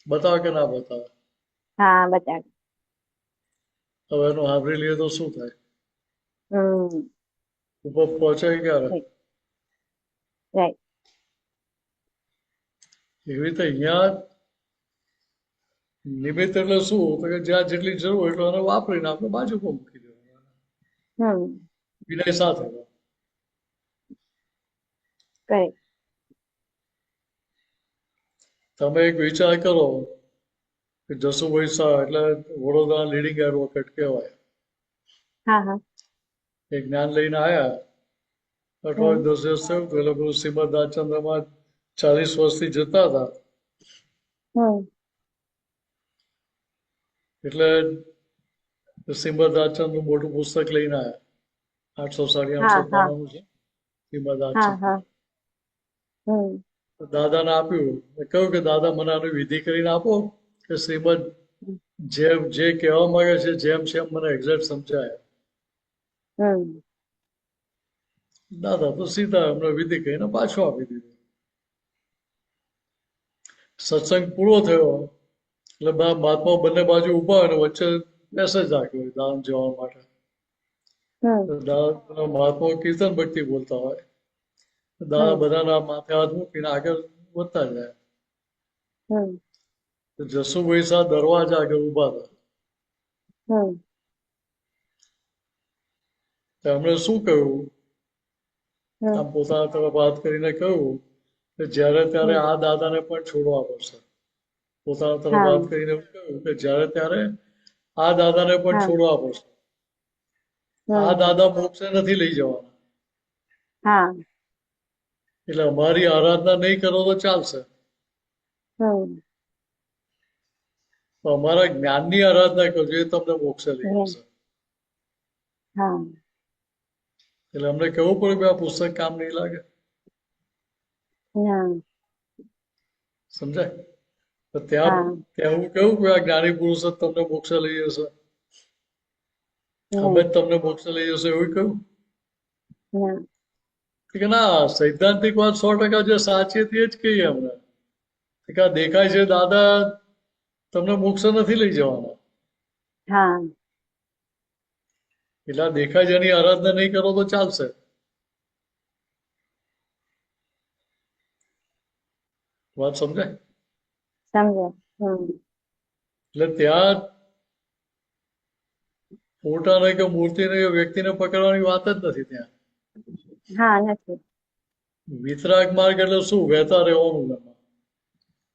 બતાવે કે ના બતાવે. હા બતાવે. હવે એનું સાંભળી લઈએ તો શું થાય? હમ ઉપર પહોંચે ક્યારે? રાઈટ. એવી રીતે અહીંયા નિમિત્ત એટલે શું તો કે જ્યાં જેટલી જરૂર હોય એટલું એને વાપરીને આપણે બાજુ પર મૂકી દેવાનું હમ વિનય સાથે. કરેક્ટ. તમે એક વિચાર કરો કે જસુભાઈ શાહ એટલે વડોદરા લીડિંગ એડવોકેટ કહેવાય. હા હા એ જ્ઞાન લઈને આવ્યા, હમ અઠવાડિયું 10 દિવસ થયું તો એ લોકો શ્રીમદ રાજચંદ્રમાં 40 વર્ષથી જતા હતા. હમ એટલે શ્રીમદ રાજચંદ્રનું મોટું પુસ્તક લઈને આવ્યા. 800 હા 850 હા પાનાનું છે શ્રીમદ હા રાજચંદ્ર. હા હમ દાદાને આપ્યું, કહ્યું કે દાદા મને આની વિધિ કરીને આપો કે શ્રીમદ જેમ જે કહેવા માંગે છે જેમ છે એમ મને એક્ઝેક્ટ સમજાય. હમ દાદા તો સીધા એમને વિધિ કહીને પાછો આપી દીધું. સત્સંગ પૂરો થયો એટલે મહાત્મા બંને બાજુ ઉભા હોય અને વચ્ચે મેસેજ રાખ્યો દાન જવા માટે. હમ મહાત્મા કીર્તન ભક્તિ બોલતા હોય, દાદા હમ બધાના માથે હાથ મૂકીને આગળ વધતા જાય. હમ જસુભાઈ શાહ દરવાજા આગળ ઉભા હતા. હમ તો એમણે શું કહ્યું, હમ આમ પોતાના તરફ વાત કરીને કહ્યું કે જ્યારે ત્યારે આ દાદાને પણ છોડવા પડશે. પોતાના તરફ હા વાત કરીને એવું કહ્યું કે જ્યારે ત્યારે આ દાદાને પણ હા છોડવા પડશે. આ હમ દાદા મોક્ષે નથી લઈ જવાના. હા એટલે અમારી આરાધના નહીં કરો તો ચાલશે, હમ તો અમારા જ્ઞાનની આરાધના કરજો, એ તમને મોક્ષે લઈ હમ જશે. હા એટલે અમને કહેવું પડ્યું કે આ પુસ્તક કામ નહીં લાગે. ના સમજાય? તો ત્યાં હા ત્યાં એવું કેવું કે આ જ્ઞાની પુરુષ જ તમને મોક્ષે લઈ જશે, અમે નહીં જ તમને મોક્ષે લઈ જશે એવું કહ્યું ના કે ના? સૈદ્ધાંતિક વાત 100% જે સાચી હતી એ જ કહીએ અમને. કે આ દેખાય છે દાદા તમને મોક્ષ નથી લઈ જવાના. હા એટલે આ દેખાય છે એની આરાધના નહીં કરો તો ચાલશે. વાત સમજાય? સમજે. હમ એટલે ત્યાં ફોટાને કે મૂર્તિને કે વ્યક્તિને પકડવાની વાત જ નથી. ત્યાં હા નથી. વિતરાગ માર્ગ એટલે શું? વહેતા રહેવાનું એમાં.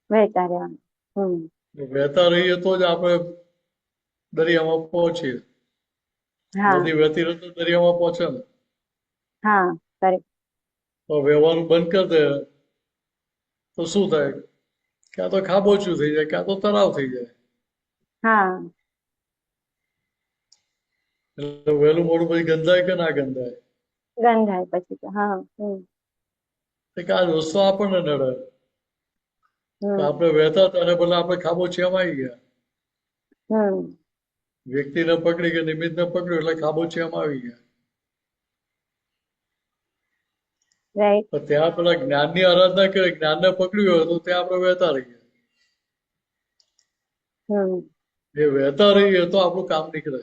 વહેતા રહેવાનું. હમ વહેતા રહીએ તો જ આપણે દરિયામાં પહોંચીએ. હા નદી વહેતી રહે તો દરિયામાં પહોંચે ને. હા કરેક્ટ. તો વહેવાનું બંધ કરી દે તો શું થાય? ક્યાં તો ખાબોચિયું થઈ જાય, ક્યાં તો તળાવ થઈ જાય. હા એટલે વહેલું મોડું પછી ગંધાય કે ના ગંધાય? ગંધાય પછી તો. હા હમ કે આ વસ્તુ આપણને નડે. તો હમ આપણે વહેતા હતા અને ભલે આપણે ખાબોચિયામાં આવી ગયા. હમ વ્યક્તિને પકડી કે નિમિત્તને પકડ્યું એટલે ખાબોચિયામાં આવી ગયા. રાઈટ. તો ત્યાં પેલા જ્ઞાનની આરાધના કરે, જ્ઞાનને પકડ્યું હોય તો ત્યાં આપણે વહેતા રહીએ. હમ એ વહેતા રહીએ તો આપણું કામ નીકળે.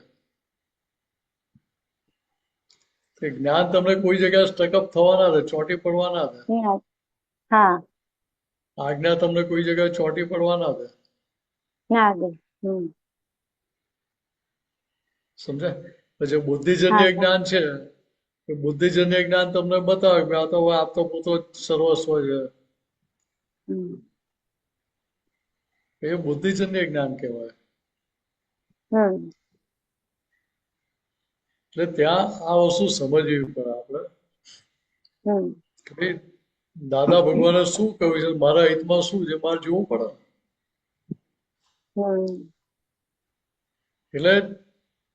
તે જ્ઞાન તમને કોઈ જગ્યાએ સ્ટકઅપ થવા ના દે, ચોંટી પડવા ના દે. હમ. હા આજ્ઞા તમને કોઈ જગ્યાએ ચોંટી પડવા ના દે. ના દે. હમ સમજાય? પછી હા બુદ્ધિજન્ય હા જ્ઞાન છે, એ બુદ્ધિજન્ય જ્ઞાન તમને બતાવે કે આ તો હવે આપતો પોતો જ સર્વસ્વ છે. હમ એ બુદ્ધિજન્ય જ્ઞાન કહેવાય. હમ એટલે ત્યાં આ વસ્તુ સમજવી પડે આપણે હમ કે ભાઈ દાદા ભગવાને શું કહ્યું છે, મારા હિતમાં શું છે, મારે જોવું પડે. હમ એટલે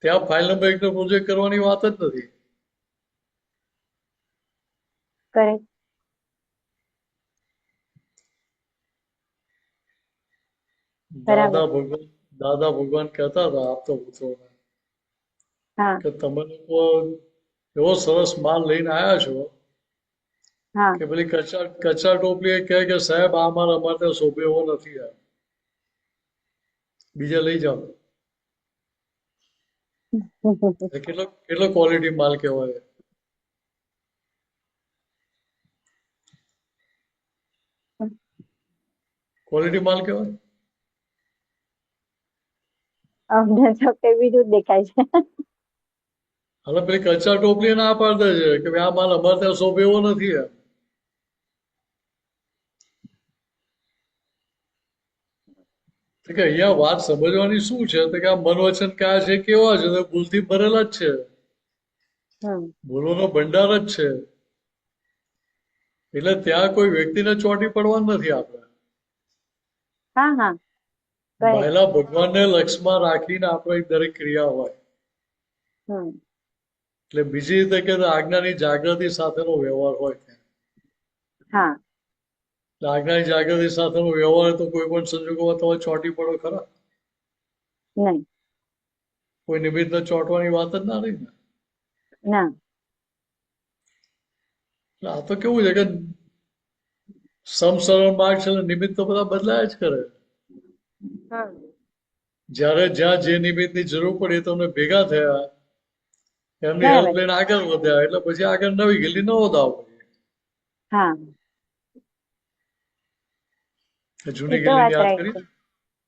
ત્યાં ફાઇલ નંબર 1 નો પ્રોજેક્ટ કરવાની વાત જ નથી. કરેક્ટ. બરાબર. દાદા ભગવાન કહેતા હતા આપતો પુત્રોને હા કે તમે લોકો એવો સરસ માલ લઈને આવ્યા છો હા કે પેલી કચા ટોપલી કહે કે સાહેબ આ માલ અમારે ત્યાં શોભે એવો નથી, આ બીજા લઈ જાઓ. એ કેટલો ક્વોલિટી માલ કહેવાય. ક્વોલિટી માલ કહેવાય. અમને તો કઈ બીજું જ દેખાય છે. હવે પેલી કચા ટોપલી ના પાડે છે કે ભાઈ આ માલ અમારે ત્યાં શોભે એવો નથી. કે અહીંયા વાત સમજવાની શું છે તો કે આ મન વચન કયા છે, કેવા છે, તો ભૂલથી ભરેલા જ છે. હમ ભૂલોનો ભંડાર જ છે. એટલે ત્યાં કોઈ વ્યક્તિને ચોંટી પડવાનું નથી આપણે. હા હા કરેક્ટ. ભાઈલા ભગવાનને લક્ષમાં રાખીને આપણે દરેક ક્રિયા હોય. હમ એટલે બીજી રીતે કે આજ્ઞાની જાગૃતિ સાથેનો વ્યવહાર હોય. હા આજ્ઞાની જાગૃતિ સાથેનો વ્યવહાર હોય તો કોઈ પણ સંજોગોમાં તમે ચોંટી પડો ખરા? નહીં. કોઈ નિમિત્તને ચોંટવાની વાત જ ના રહી ને. ના. એટલે આ તો કેવું છે કે સમસરણ માર્ગ છે, નિમિત્ત તો બધા બદલાયા જ કરે. હમ જ્યારે જ્યાં જે નિમિત્તની જરૂર પડી તમને ભેગા થયા, એમની હેલ્પ બરાબર. લઈને આગળ વધ્યા, એટલે પછી આગળ નવી ગયેલી નવો દાવ. હા એ જૂની તો ગિલ્લીની વાત યાદ રાઈટ કરી, છે.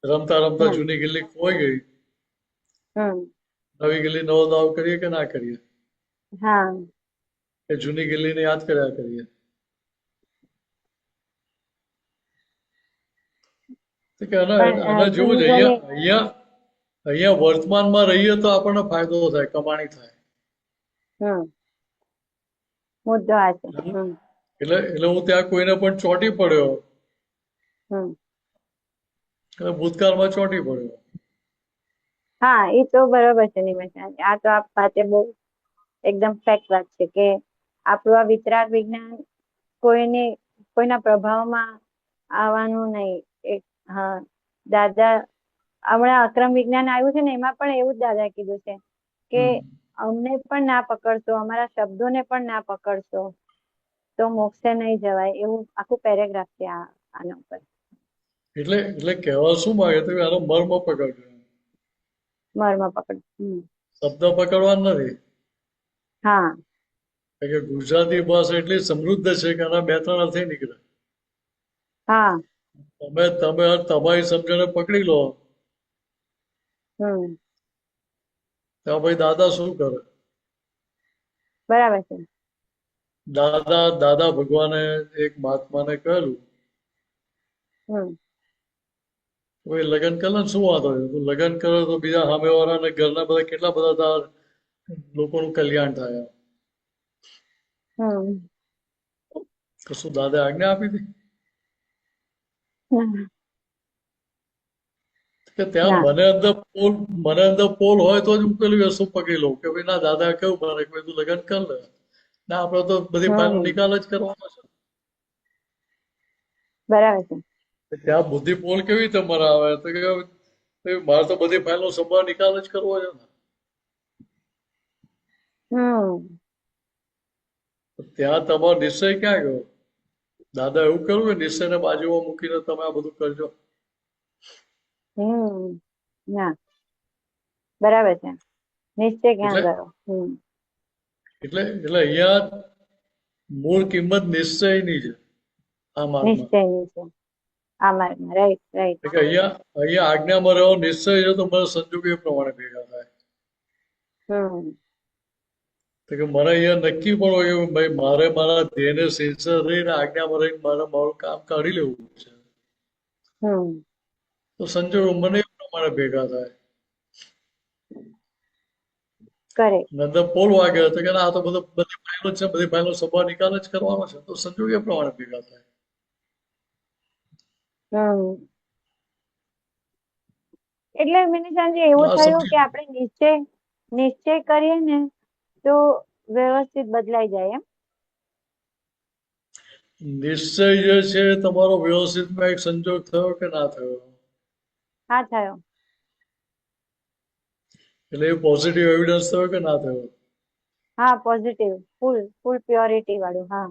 રમતા રમતા હમ જૂની ગિલ્લી ખોઈ ગઈ, હમ નવી ગિલ્લી નવો દાવ કરીએ કે ના કરીએ? હા એ જૂની ગિલ્લીને યાદ કર્યા કરીએ. તો કે આના જેવું જૂની છે. ગલી. અહીંયા વર્તમાનમાં રહીએ તો આપણને ફાયદો થાય, કમાણી થાય. હમ મુદ્દો આ છે. હમ એટલે હું ત્યાં કોઈને પણ ચોંટી પડ્યો, હમ એટલે ભૂતકાળમાં ચોંટી પડ્યો. હા એ તો બરોબર છે નિમેશ. આ તો આપ પાસે બહુ એકદમ ફેક્ટ વાત છે કે આપણું આ વિતરાગ વિજ્ઞાન કોઈના પ્રભાવમાં આવવાનું નહીં. હા દાદા હમણાં અક્રમ વિજ્ઞાન આવ્યું છે ને, એમાં પણ એવું જ દાદા કીધું છે કે અમને પણ ના પકડશો, અમારા શબ્દોને પણ ના પકડશો તો મોક્ષે નહીં જવાય. એવું આખું પેરેગ્રાફ છે આના ઉપર. એટલે કહેવા શું માંગે તો આનો મર્મ પકડજો. મર્મ પકડ. શબ્દ પકડવાનો નથી. હા કે ગુજરાતી ભાષા એટલી સમૃદ્ધ છે કે આના 2-3 અર્થ નીકળે. હા તમે તમારી સમજણે પકડી લો, ત્યાં ભાઈ દાદા શું કરે? બરાબર છે. દાદા ભગવાને એક મહાત્માને કહેલું, ભાઈ લગ્ન કરે ને શું વાંધો છે? તું લગ્ન કરે તો બીજા સામેવાળાને ઘરના બધા કેટલા બધા તાર લોકોનું કલ્યાણ થાય. તો શું દાદા આજ્ઞા આપી હતી કે ત્યાં મને અંદર પોલ હોય તો જ હું પેલી વસ્તુ પકડી લઉં કે ભાઈ ના દાદા કેવું મને કે તું લગ્ન કર લે. ના આપડે તો બધી ફાઇલનો નિકાલ જ કરવાનો છે. બરાબર છે. ત્યાં બુદ્ધિ પોલ કેવી રીતે મરાવે તો કે મારે તો બધી ફાઇલનો સંભાળ નિકાલ જ કરવો છે ને. ત્યાં તમારો નિશ્ચય ક્યાં ગયો? દાદા એવું કર્યું કે નિશ્ચયને બાજુમાં મૂકીને તમે આ બધું કરજો. ના બરાબર છે. નિશ્ચય ક્યાં એટલે ગયો? એટલે અહીંયા મૂળ કિંમત નિશ્ચયની છે આ માર્ગમાં. નિશ્ચયની છે આ માર્ગમાં. Right right. એટલે કે અહીંયા આજ્ઞામાં રહેવો નિશ્ચય છે તો મને સંજોગો એ પ્રમાણે ભેગા થાય. તો કે મારે અહીંયા નક્કી પણ હોય કે ભાઈ મારે મારા ધ્યેયને સિન્સિયર રહીને આજ્ઞામાં રહીને મારું કામ કાઢી લેવું છે. તો સંજોગો મને એ પ્રમાણે ભેગા થાય. નંદર પોલ વાગે તો કે આ તો બધી ફાઇલો છે, બધી ફાઇલો સભા નિકાલ જ કરવાનો છે, તો સંજોગ એ પ્રમાણે ભેગા થાય. એટલે મિનિશાનજી એવું થયું કે આપણે નિશ્ચય કરીએ ને તો વ્યવસ્થિત બદલાઈ જાય એમ. નિશ્ચય જે છે તમારો વ્યવસ્થિતમાં એક સંજોગ થયો કે ના થયો? હા થયો. એટલે એ પોઝિટિવ એવિડન્સ થયો કે ના થયો? હા પોઝિટિવ, ફૂલ પ્યોરિટી વાળું. હા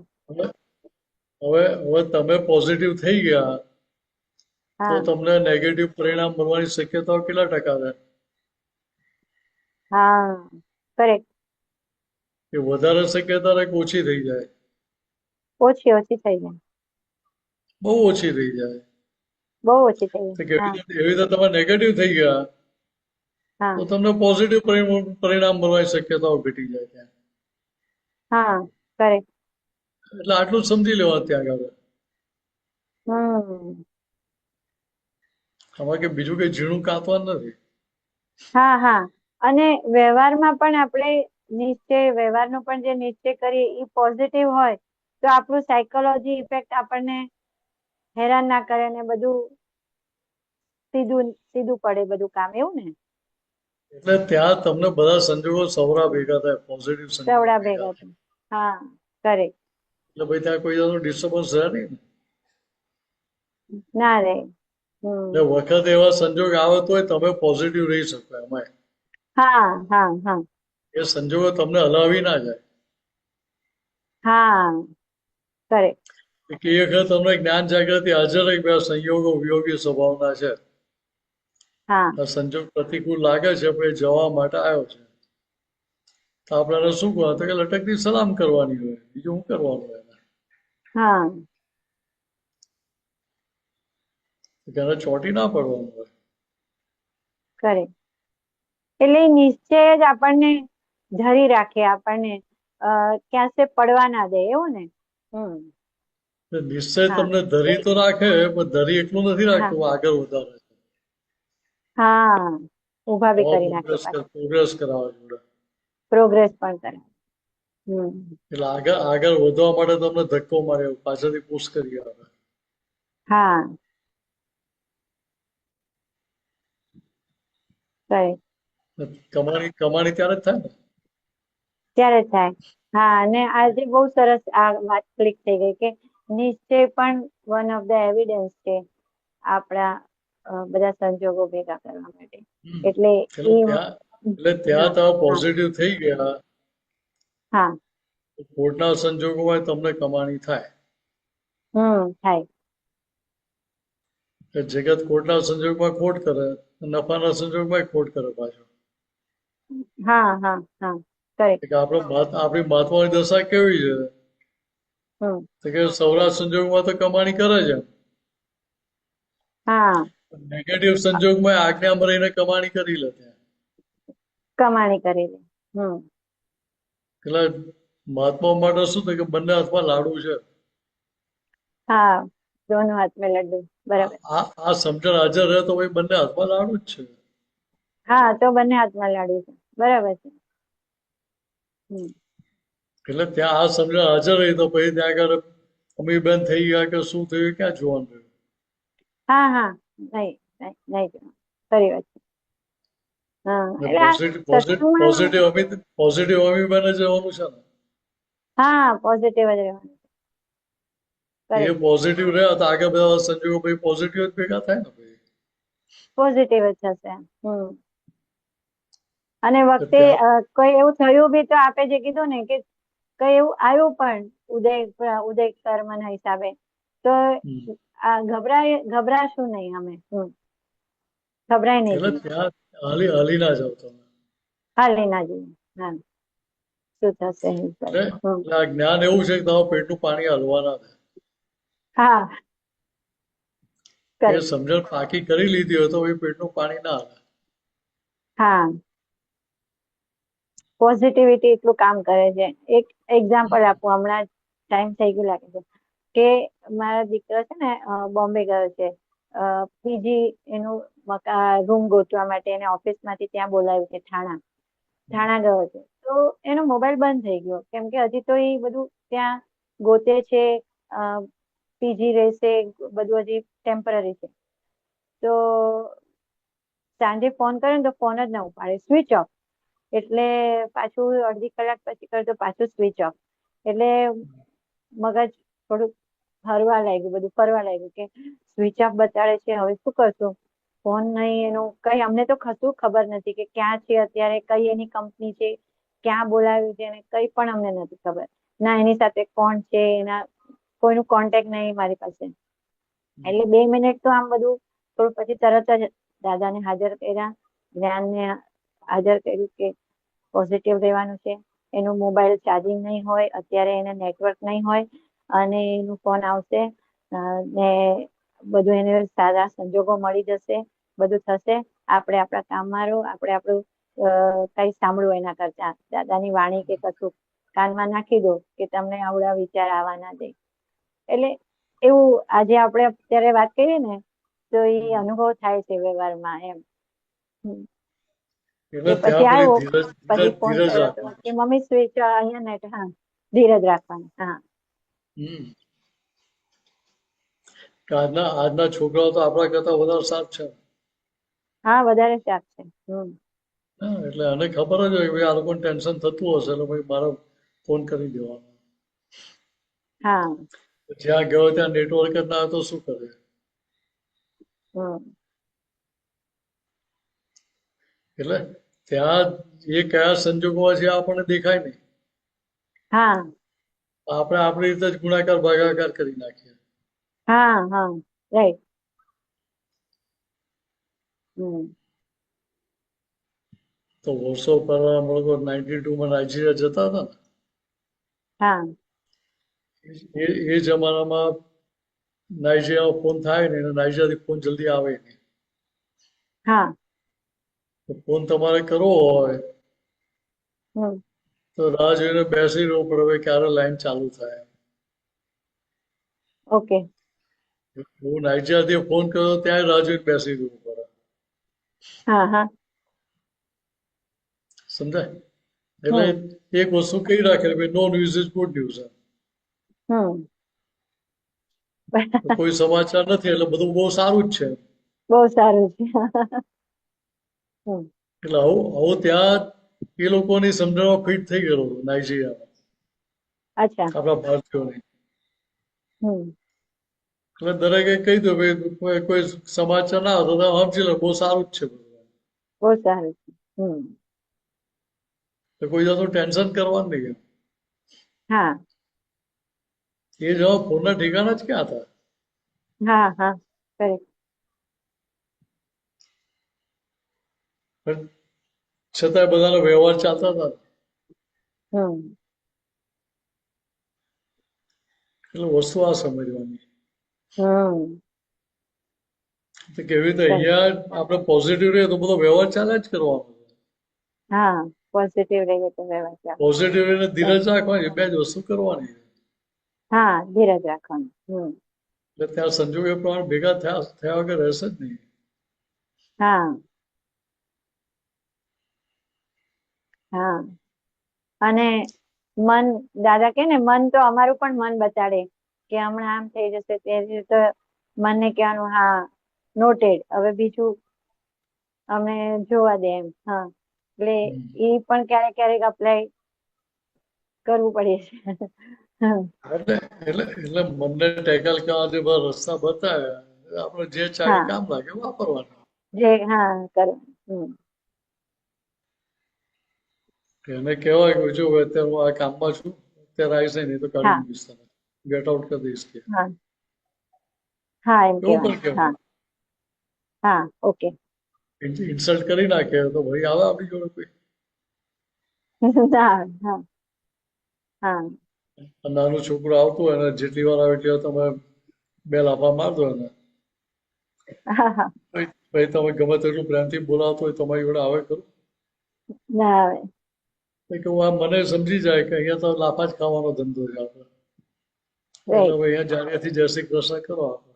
હવે તમે પોઝિટિવ થઈ ગયા તો તમને નેગેટિવ પરિણામ મળવાની શક્યતાઓ કેટલા ટકા છે? હા કરેક્ટ. એ વધારે શક્યતા રહે કે ઓછી થઈ જાય? ઓછી થઈ જાય. બહુ ઓછી થઈ જાય. બહુ ઓછી થઈ જાય. એવી રીતે તમે નેગેટિવ થઈ ગયા તો તમને પોઝિટિવ પરિણામ મળવાની શક્યતાઓ ઘટી જાય ત્યાં. હા કરેક્ટ. એટલે આટલું સમજી લેવા ત્યાં આગળ. આમાં કે બીજું કઈ ઝીણું કાંતવાનું નથી. હા અને વ્યવહારમાં પણ આપણે વ્યવહારનો પણ જે નિશ્ચય કરીએ એ પોઝિટિવ હોય તો આપણું સાયકોલોજી ઇફેક્ટ આપણને હેરાન ના કરે ને બધું સીધું પડે બધું કામ, એવું ને? એટલે ત્યાં તમને બધા સંજોગો સવરા ભેગા થાય, પોઝિટિવ સવડા ભેગા થાય. હા કરેક્ટ. એટલે ભાઈ ત્યાં કોઈ જાતનું ડિસ્ટર્બન્સ રહે નહીં ને. ના રે. વખત એવા સંજોગ આવે તોય તમે પોઝિટિવ રહી શકો એમાં. હા એ સંજોગો તમને હલાવી ના જાય. હા કરેક્ટ. કે એ વખત તમને જ્ઞાન જાગૃતિ હાજર રહી ગયા સંયોગો વિયોગી સ્વભાવના છે. સંજોગ પ્રતિકૂળ લાગે છે પણ એ જવા માટે આવ્યો છે. તો આપણે શું કહો તો કે લટકથી સલામ કરવાની હોય, બીજું શું કરવાનું હોય? ઘરે ચોટી ના પડવાનું હોય. કરેક્ટ. એટલે નિશ્ચય જ આપણને ધરી રાખે, આપણને ક્યાં પડવા ના દે, એવું ને? નિશ્ચય તમને ધરી તો રાખે પણ ધરી એટલું નથી રાખતું, આગળ વધારે. ઉભા બી કરી નાખે, પ્રોગ્રેસ કરાવે જોડે. પ્રોગ્રેસ પણ કરાવે. એટલે આગળ વધવા માટે તમને ધક્કો મારે, પાછળથી પુશ કરી આવે. કમાણી ત્યારે જ થાય ને? ત્યારે થાય. અને આજે બહુ સરસ આ વાત ક્લિક થઈ ગઈ કે નિશ્ચય પણ વન ઓફ ધ એવિડન્સ છે આપણા બધા સંજોગો ભેગા કરવા માટે. એટલે ત્યાં તમે પોઝિટિવ થઈ ગયા. ખોટના સંજોગોમાં તમને કમાણી થાય. થાય. જગત ખોટના સંજોગમાં ખોટ કરે, નફાના સંજોગમાં ખોટ કરે પાછો. આપણી મહાત્માની દશા કેવી છે કે સૌરાષ્ટ્ર સંજોગમાં તો કમાણી કરે છે, નેગેટિવ સંજોગમાં આજ્ઞામાં રહીને કમાણી કરી લે. એટલે મહાત્મા માટે શું થાય કે બંને હાથમાં લાડુ છે. दोनों हाथ में लड्डू. बराबर. આ સમજણ હાજર રહે તો ભાઈ બંને હાથમાં લાડુ જ છે. તો બંને હાથમાં લાડુ છે. બરાબર છે. એટલે ત્યાં આ સમજણ હાજર રહી તો પછી ત્યાં આગળ અમીબેન થઈ ગયા કે શું થયું ક્યાં જોવાનું રહ્યું? નહીં ખરી વાત છે. પોઝિટિવ અમીબેન જ રહેવાનું છે ને? પોઝિટિવ જ રહેવાનું. એ પોઝિટિવ રહ્યા તો આગળ બધા સંજોગો ભાઈ પોઝિટિવ જ ભેગા થાય ને ભાઈ. પોઝિટિવ જ થશે. અને વખતે કોઈ એવું થયું બી તો આપે જે કીધું ને કે કઈ એવું આવ્યું પણ ઉદય કર્મના હિસાબે તો ગભરાશું નહીં અમે. ખબરાય નહીં એટલે કે ત્યાં હાલી ના જાવ તમે. હાલી ના જોઈએ. હા, શું થશે એની પર. એટલે એટલે આ જ્ઞાન એવું છે કે તમારા પેટનું પાણી હલવા ના થાય. હા, એ correct. સમજણ પાકી કરી લીધી હોય તો એ પેટનું પાણી ના હલે. હા, પોઝિટિવિટી એટલું કામ કરે છે. એક એક્ઝામ્પલ આપું, હમણાં ટાઈમ થઈ ગયો લાગે છે કે મારા દીકરો છે ને બોમ્બે ગયો છે પીજી એનું રૂમ ગોતવા માટે. એને ઓફિસમાંથી ત્યાં બોલાવ્યું છે, થાણા ગયો છે. તો એનો મોબાઈલ બંધ થઈ ગયો, કેમ કે હજી તો એ બધું ત્યાં ગોતે છે, પીજી રહેશે, બધું હજી ટેમ્પરરી છે. તો સાંજે ફોન કરે ને તો ફોન જ ના ઉપાડે, સ્વિચ ઓફ. એટલે પાછું અડધી કલાક પછી કરતો, પાછું સ્વિચ ઓફ. એટલે મગજ થોડુંક ફરવા લાગ્યું કે સ્વિચ ઓફ બતાડે છે, હવે શું કરશું? ફોન નહીં, એનું કઈ અમને તો કશું ખબર નથી કે ક્યાં છે અત્યારે, કઈ એની કંપની છે, ક્યાં બોલાવ્યું છે, કઈ પણ અમને નથી ખબર. ના એની સાથે કોણ છે, એના કોઈનું કોન્ટેક્ટ નહીં મારી પાસે. એટલે 2 મિનિટ તો આમ બધું થોડું, પછી તરત જ દાદાને હાજર કર્યા, જ્ઞાનને હાજર કર્યું કે પોઝિટિવ રહેવાનું છે. એનું મોબાઈલ ચાર્જિંગ નહીં હોય અત્યારે, એને નેટવર્ક નહીં હોય, અને એનું ફોન આવશે ને બધું એને સારા સંજોગો મળી જશે, બધું થશે. આપણે આપણા કામમાં રહો, આપણે આપણું કઈ સાંભળવું એના કરતા દાદાની વાણી કે કશું કાનમાં નાખી દો કે તમને આવડા વિચાર આવવા ના દે. એટલે એવું આજે આપણે અત્યારે વાત કરીએ ને તો એ અનુભવ થાય છે વ્યવહારમાં એમ. એટલે પછી ત્યાં આવ્યો, પછી ફોન ધીરજ કર્યો તો રાખવાની. કે મમ્મી સ્વિચ અહીંયા નેટ. હા, ધીરજ રાખવાની. હા, આજના છોકરાઓ તો આપણા કરતા વધારે સાથ છે. હા, વધારે શાક છે. એટલે આને ખબર જ હોય ભાઈ આ લોકોને ટેન્શન થતું હશે, એટલે ભાઈ મારે ફોન કરી દેવાનો. હા, જ્યાં ગયો ત્યાં નેટવર્ક જ ના હોય તો શું કરે? એટલે ત્યાં એ કયા સંજોગોમાં છે આપણને દેખાય નહીં. હા, આપણે આપણી રીતે જ ગુણાકાર ભાગાકાર કરી નાખીએ. હા, હા, રાઈટ. તો વર્ષો પહેલા અમે લોકો 92 નાઇજીરિયા જતા હતા ને, હા, એ જમાનામાં નાઇજીરિયામાં ફોન થાય ને, નાઇજીરિયાથી ફોન જલ્દી આવે નહીં. હા, તો ફોન તમારે કરવો હોય તો રાહ જોઈને બેસી રહેવું પડે, હવે ક્યારે લાઈન ચાલુ થાય. ઓકે. હું નાઇજીરિયાથી ફોન કર્યો ત્યાં રાહ જોઈને બેસી રહેવું પડે. હા, હા, સમજાય? એટલે એક વસ્તુ કહી રાખે ભાઈ, no news is good news. કોઈ સમાચાર નથી એટલે બધું બહુ સારું જ છે. બહુ સારું છે. એટલે આવું ત્યાં એ લોકોની સમજણમાં ફિટ થઈ ગયેલો નાઇજીરિયામાં. અચ્છા. આપણા ભારતીયોને. એટલે દરેકે કહી દો ભાઈ કોઈ સમાચાર ના હતો તો સમજી લો બહુ સારું જ છે. બહુ સારું છે. તો કોઈ જાતનું ટેન્શન કરવાનું નહીં. હા, એ જવાબ ફોનના ઠેકાણા જ ક્યાં હતા? હા, હા, કરેક્ટ. પણ છતાંય બધાનો વ્યવહાર ચાલતા હતા. એટલે વસ્તુ આ સમજવાની કેવી રીતે અહીંયા આપણે પોઝિટિવ રહીએ તો બધો વ્યવહાર ચાલે જ કરવાનો. હા, પોઝિટિવ રહીએ તો વ્યવહાર ચાલે. પોઝિટિવ રહીને ધીરજ રાખવાની, બે જ વસ્તુ કરવાની. હા, ધીરજ રાખવાની. એટલે ત્યાં સંજોગ એ પ્રમાણે ભેગા થયા વગર રહેશે જ નહીં. હા, હા. અને મન, દાદા કે ને મન તો અમારું પણ મન બતાડે કે હમણાં આમ થઈ જશે, તે રીતે મનને કહેવાનું હા નોટેડ, હવે બીજું અમે જોવા દે એમ. હા, એટલે એ પણ ક્યારેક ક્યારેક અપ્લાય કરવું પડે છે. એટલે મનને ટેકલ કરવા જે બધા રસ્તા બતાવ્યા આપણે જે ચાલે કામ લાગે વાપરવાના. જે હા કરવાનું. એને કહેવાય કે જો અત્યારે હું આ કામમાં છું, અત્યારે આવીશ નહીં તો કાઢી મૂકીશ તને, ગેટ આઉટ કરી દઈશ કે. હા, એમ એવું પણ કહેવાનું. હા, કહેવાય. હા, ઓકે. ઇન્સલ્ટ કરી નાખે તો ભાઈ આવે આપણી જોડે કોઈ? હા હા હા નાનું છોકરું આવતું હોય ને જેટલી વાર આવે એટલી વાર તમે બે લાફા માર દો એને. હા હા ભાઈ તમે ગમે તેટલું પ્રેમથી બોલાવતો હોય તમારી જોડે આવે ખરું? ના આવે. કે હું આ મને સમજી જાય કે અહીંયા તો લાફા જ ખાવાનો ધંધો છે આપણે. એટલે રાઈટ. ભાઈ અહીંયા જાણ્યાથી જય શ્રી કૃષ્ણ કરો આપણે.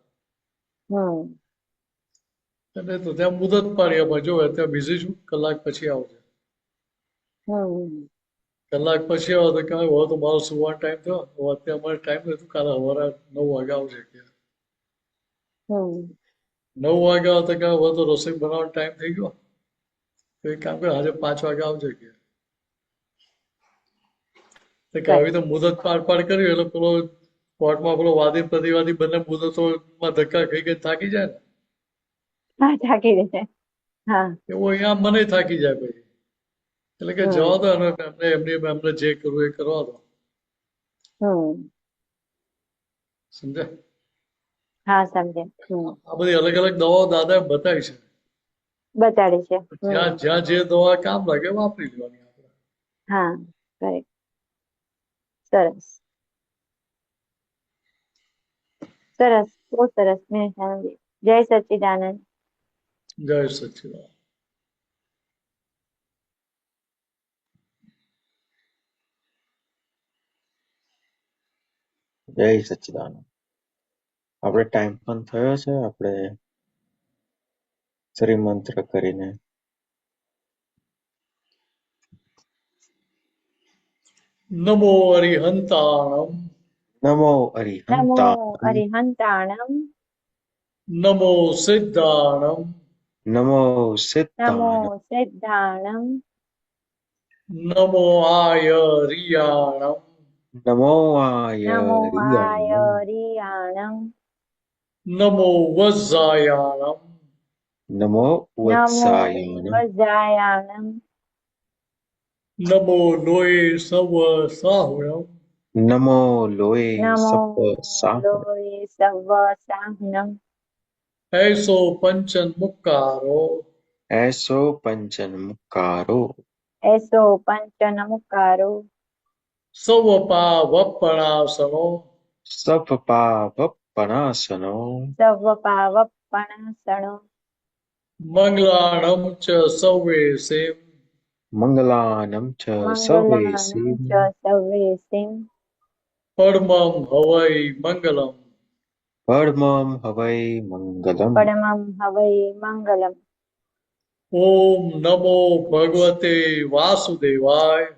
હમ એટલે તો ત્યાં મુદત પાડી આપણે જો અત્યારે બિઝી છું, કલાક પછી આવજે. હમ કલાક પછી આવો તો કાંઈ હોય તો મારો સુવાનો ટાઈમ થયો તો અત્યારે અમારે ટાઈમ નથી, કાલે સવારે 9 વાગે આવજે કે. હમ 9 વાગે આવો તો કાંઈ હોય તો રસોઈ બનાવવાનો ટાઈમ થઈ ગયો તો એક કામ કરે આજે 5 વાગે આવજે કે. કે આવી તો મુદત પાર કરી એટલે પેલો કોર્ટમાં પેલો વાદી પ્રતિવાદી બંને મુદતોમાં ધક્કા ખાઈ ગઈ થાકી જાય ને હા થાકી જશે. હા એવું અહીંયા મને થાકી જાય ભાઈ. એટલે કે જવા દો અને એમને જે કરવું એ કરવા દો. હમ સમજ્યા? હા સમજે. આ બધી અલગ અલગ દવાઓ દાદાએ બતાવી છે. બતાડી છે. જ્યાં જ્યાં જે દવા કામ લાગે વાપરી લેવાની આપણે. હા કરેક્ટ. સરસ સરસ બહુ સરસ. જય સચ્ચિદાનંદ. જય સચ્ચિદાનંદ. જય સચ્ચિદાનંદ. આપણે ટાઈમ પણ થયો છે. આપણે શ્રી મંત્ર કરીને નમો અરિહંતાણમ. નમો નમો અરિહંતાણમ. અરિહંતાણમ. નમો સિદ્ધાણમ. નમો નમો સિદ્ધાણમ. સિદ્ધાણમ. નમો આયરિયાણમ. નમો નમો આયરિયાણમ. આયરિયાણમ. નમો વજ્જાયાણમ. નમો નમો વત્સાયાણમ. વજ્જાયાણમ. નમો લોય સવ સાહુણમ. નમો લોય નમો સપ સાહણમ. લોય સવ સાહનમ. એસો પંચન મુક્કારો. એસો પંચન મુક્કારો. એસો પંચનમુકારો. સવપા વપણાસનો. સપપાવપણાસનો. સવપાવપણાસણો. મંગલાણમ ચ સવેસે. મંગલાનમ ચ મંગલાણમ સવેસી. ચ સવેસિમ. પરમં હવૈ મંગલમ. પરમં હવૈ મંગલમ. પરમં હવૈ મંગલમ. ઓમ નમો ભગવતે વાસુદેવાય.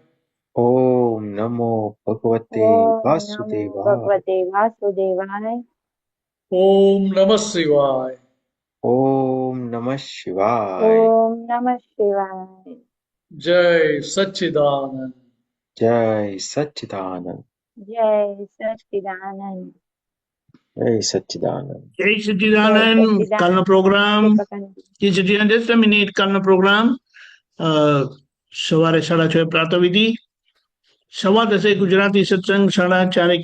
ઓમ નમો ભગવતે ઓમ નમો વાસુદેવાય. ભગવતે વાસુદેવાય. ઓમ નમઃ શિવાય. ઓમ નમઃ શિવાય. ઓમ નમઃ શિવાય. જય સચ્ચિદાનંદ. જય સચ્ચિદાનંદ. જય સચ્ચિદાનંદ. જય સચ્ચિદાનંદ. જય સચ્ચિદાનંદ. કાલનો પ્રોગ્રામ just a minute. કાલનો પ્રોગ્રામ સવારે 6:30 પ્રાતઃવિધિ, 10:15 ગુજરાતી સત્સંગ, 4:30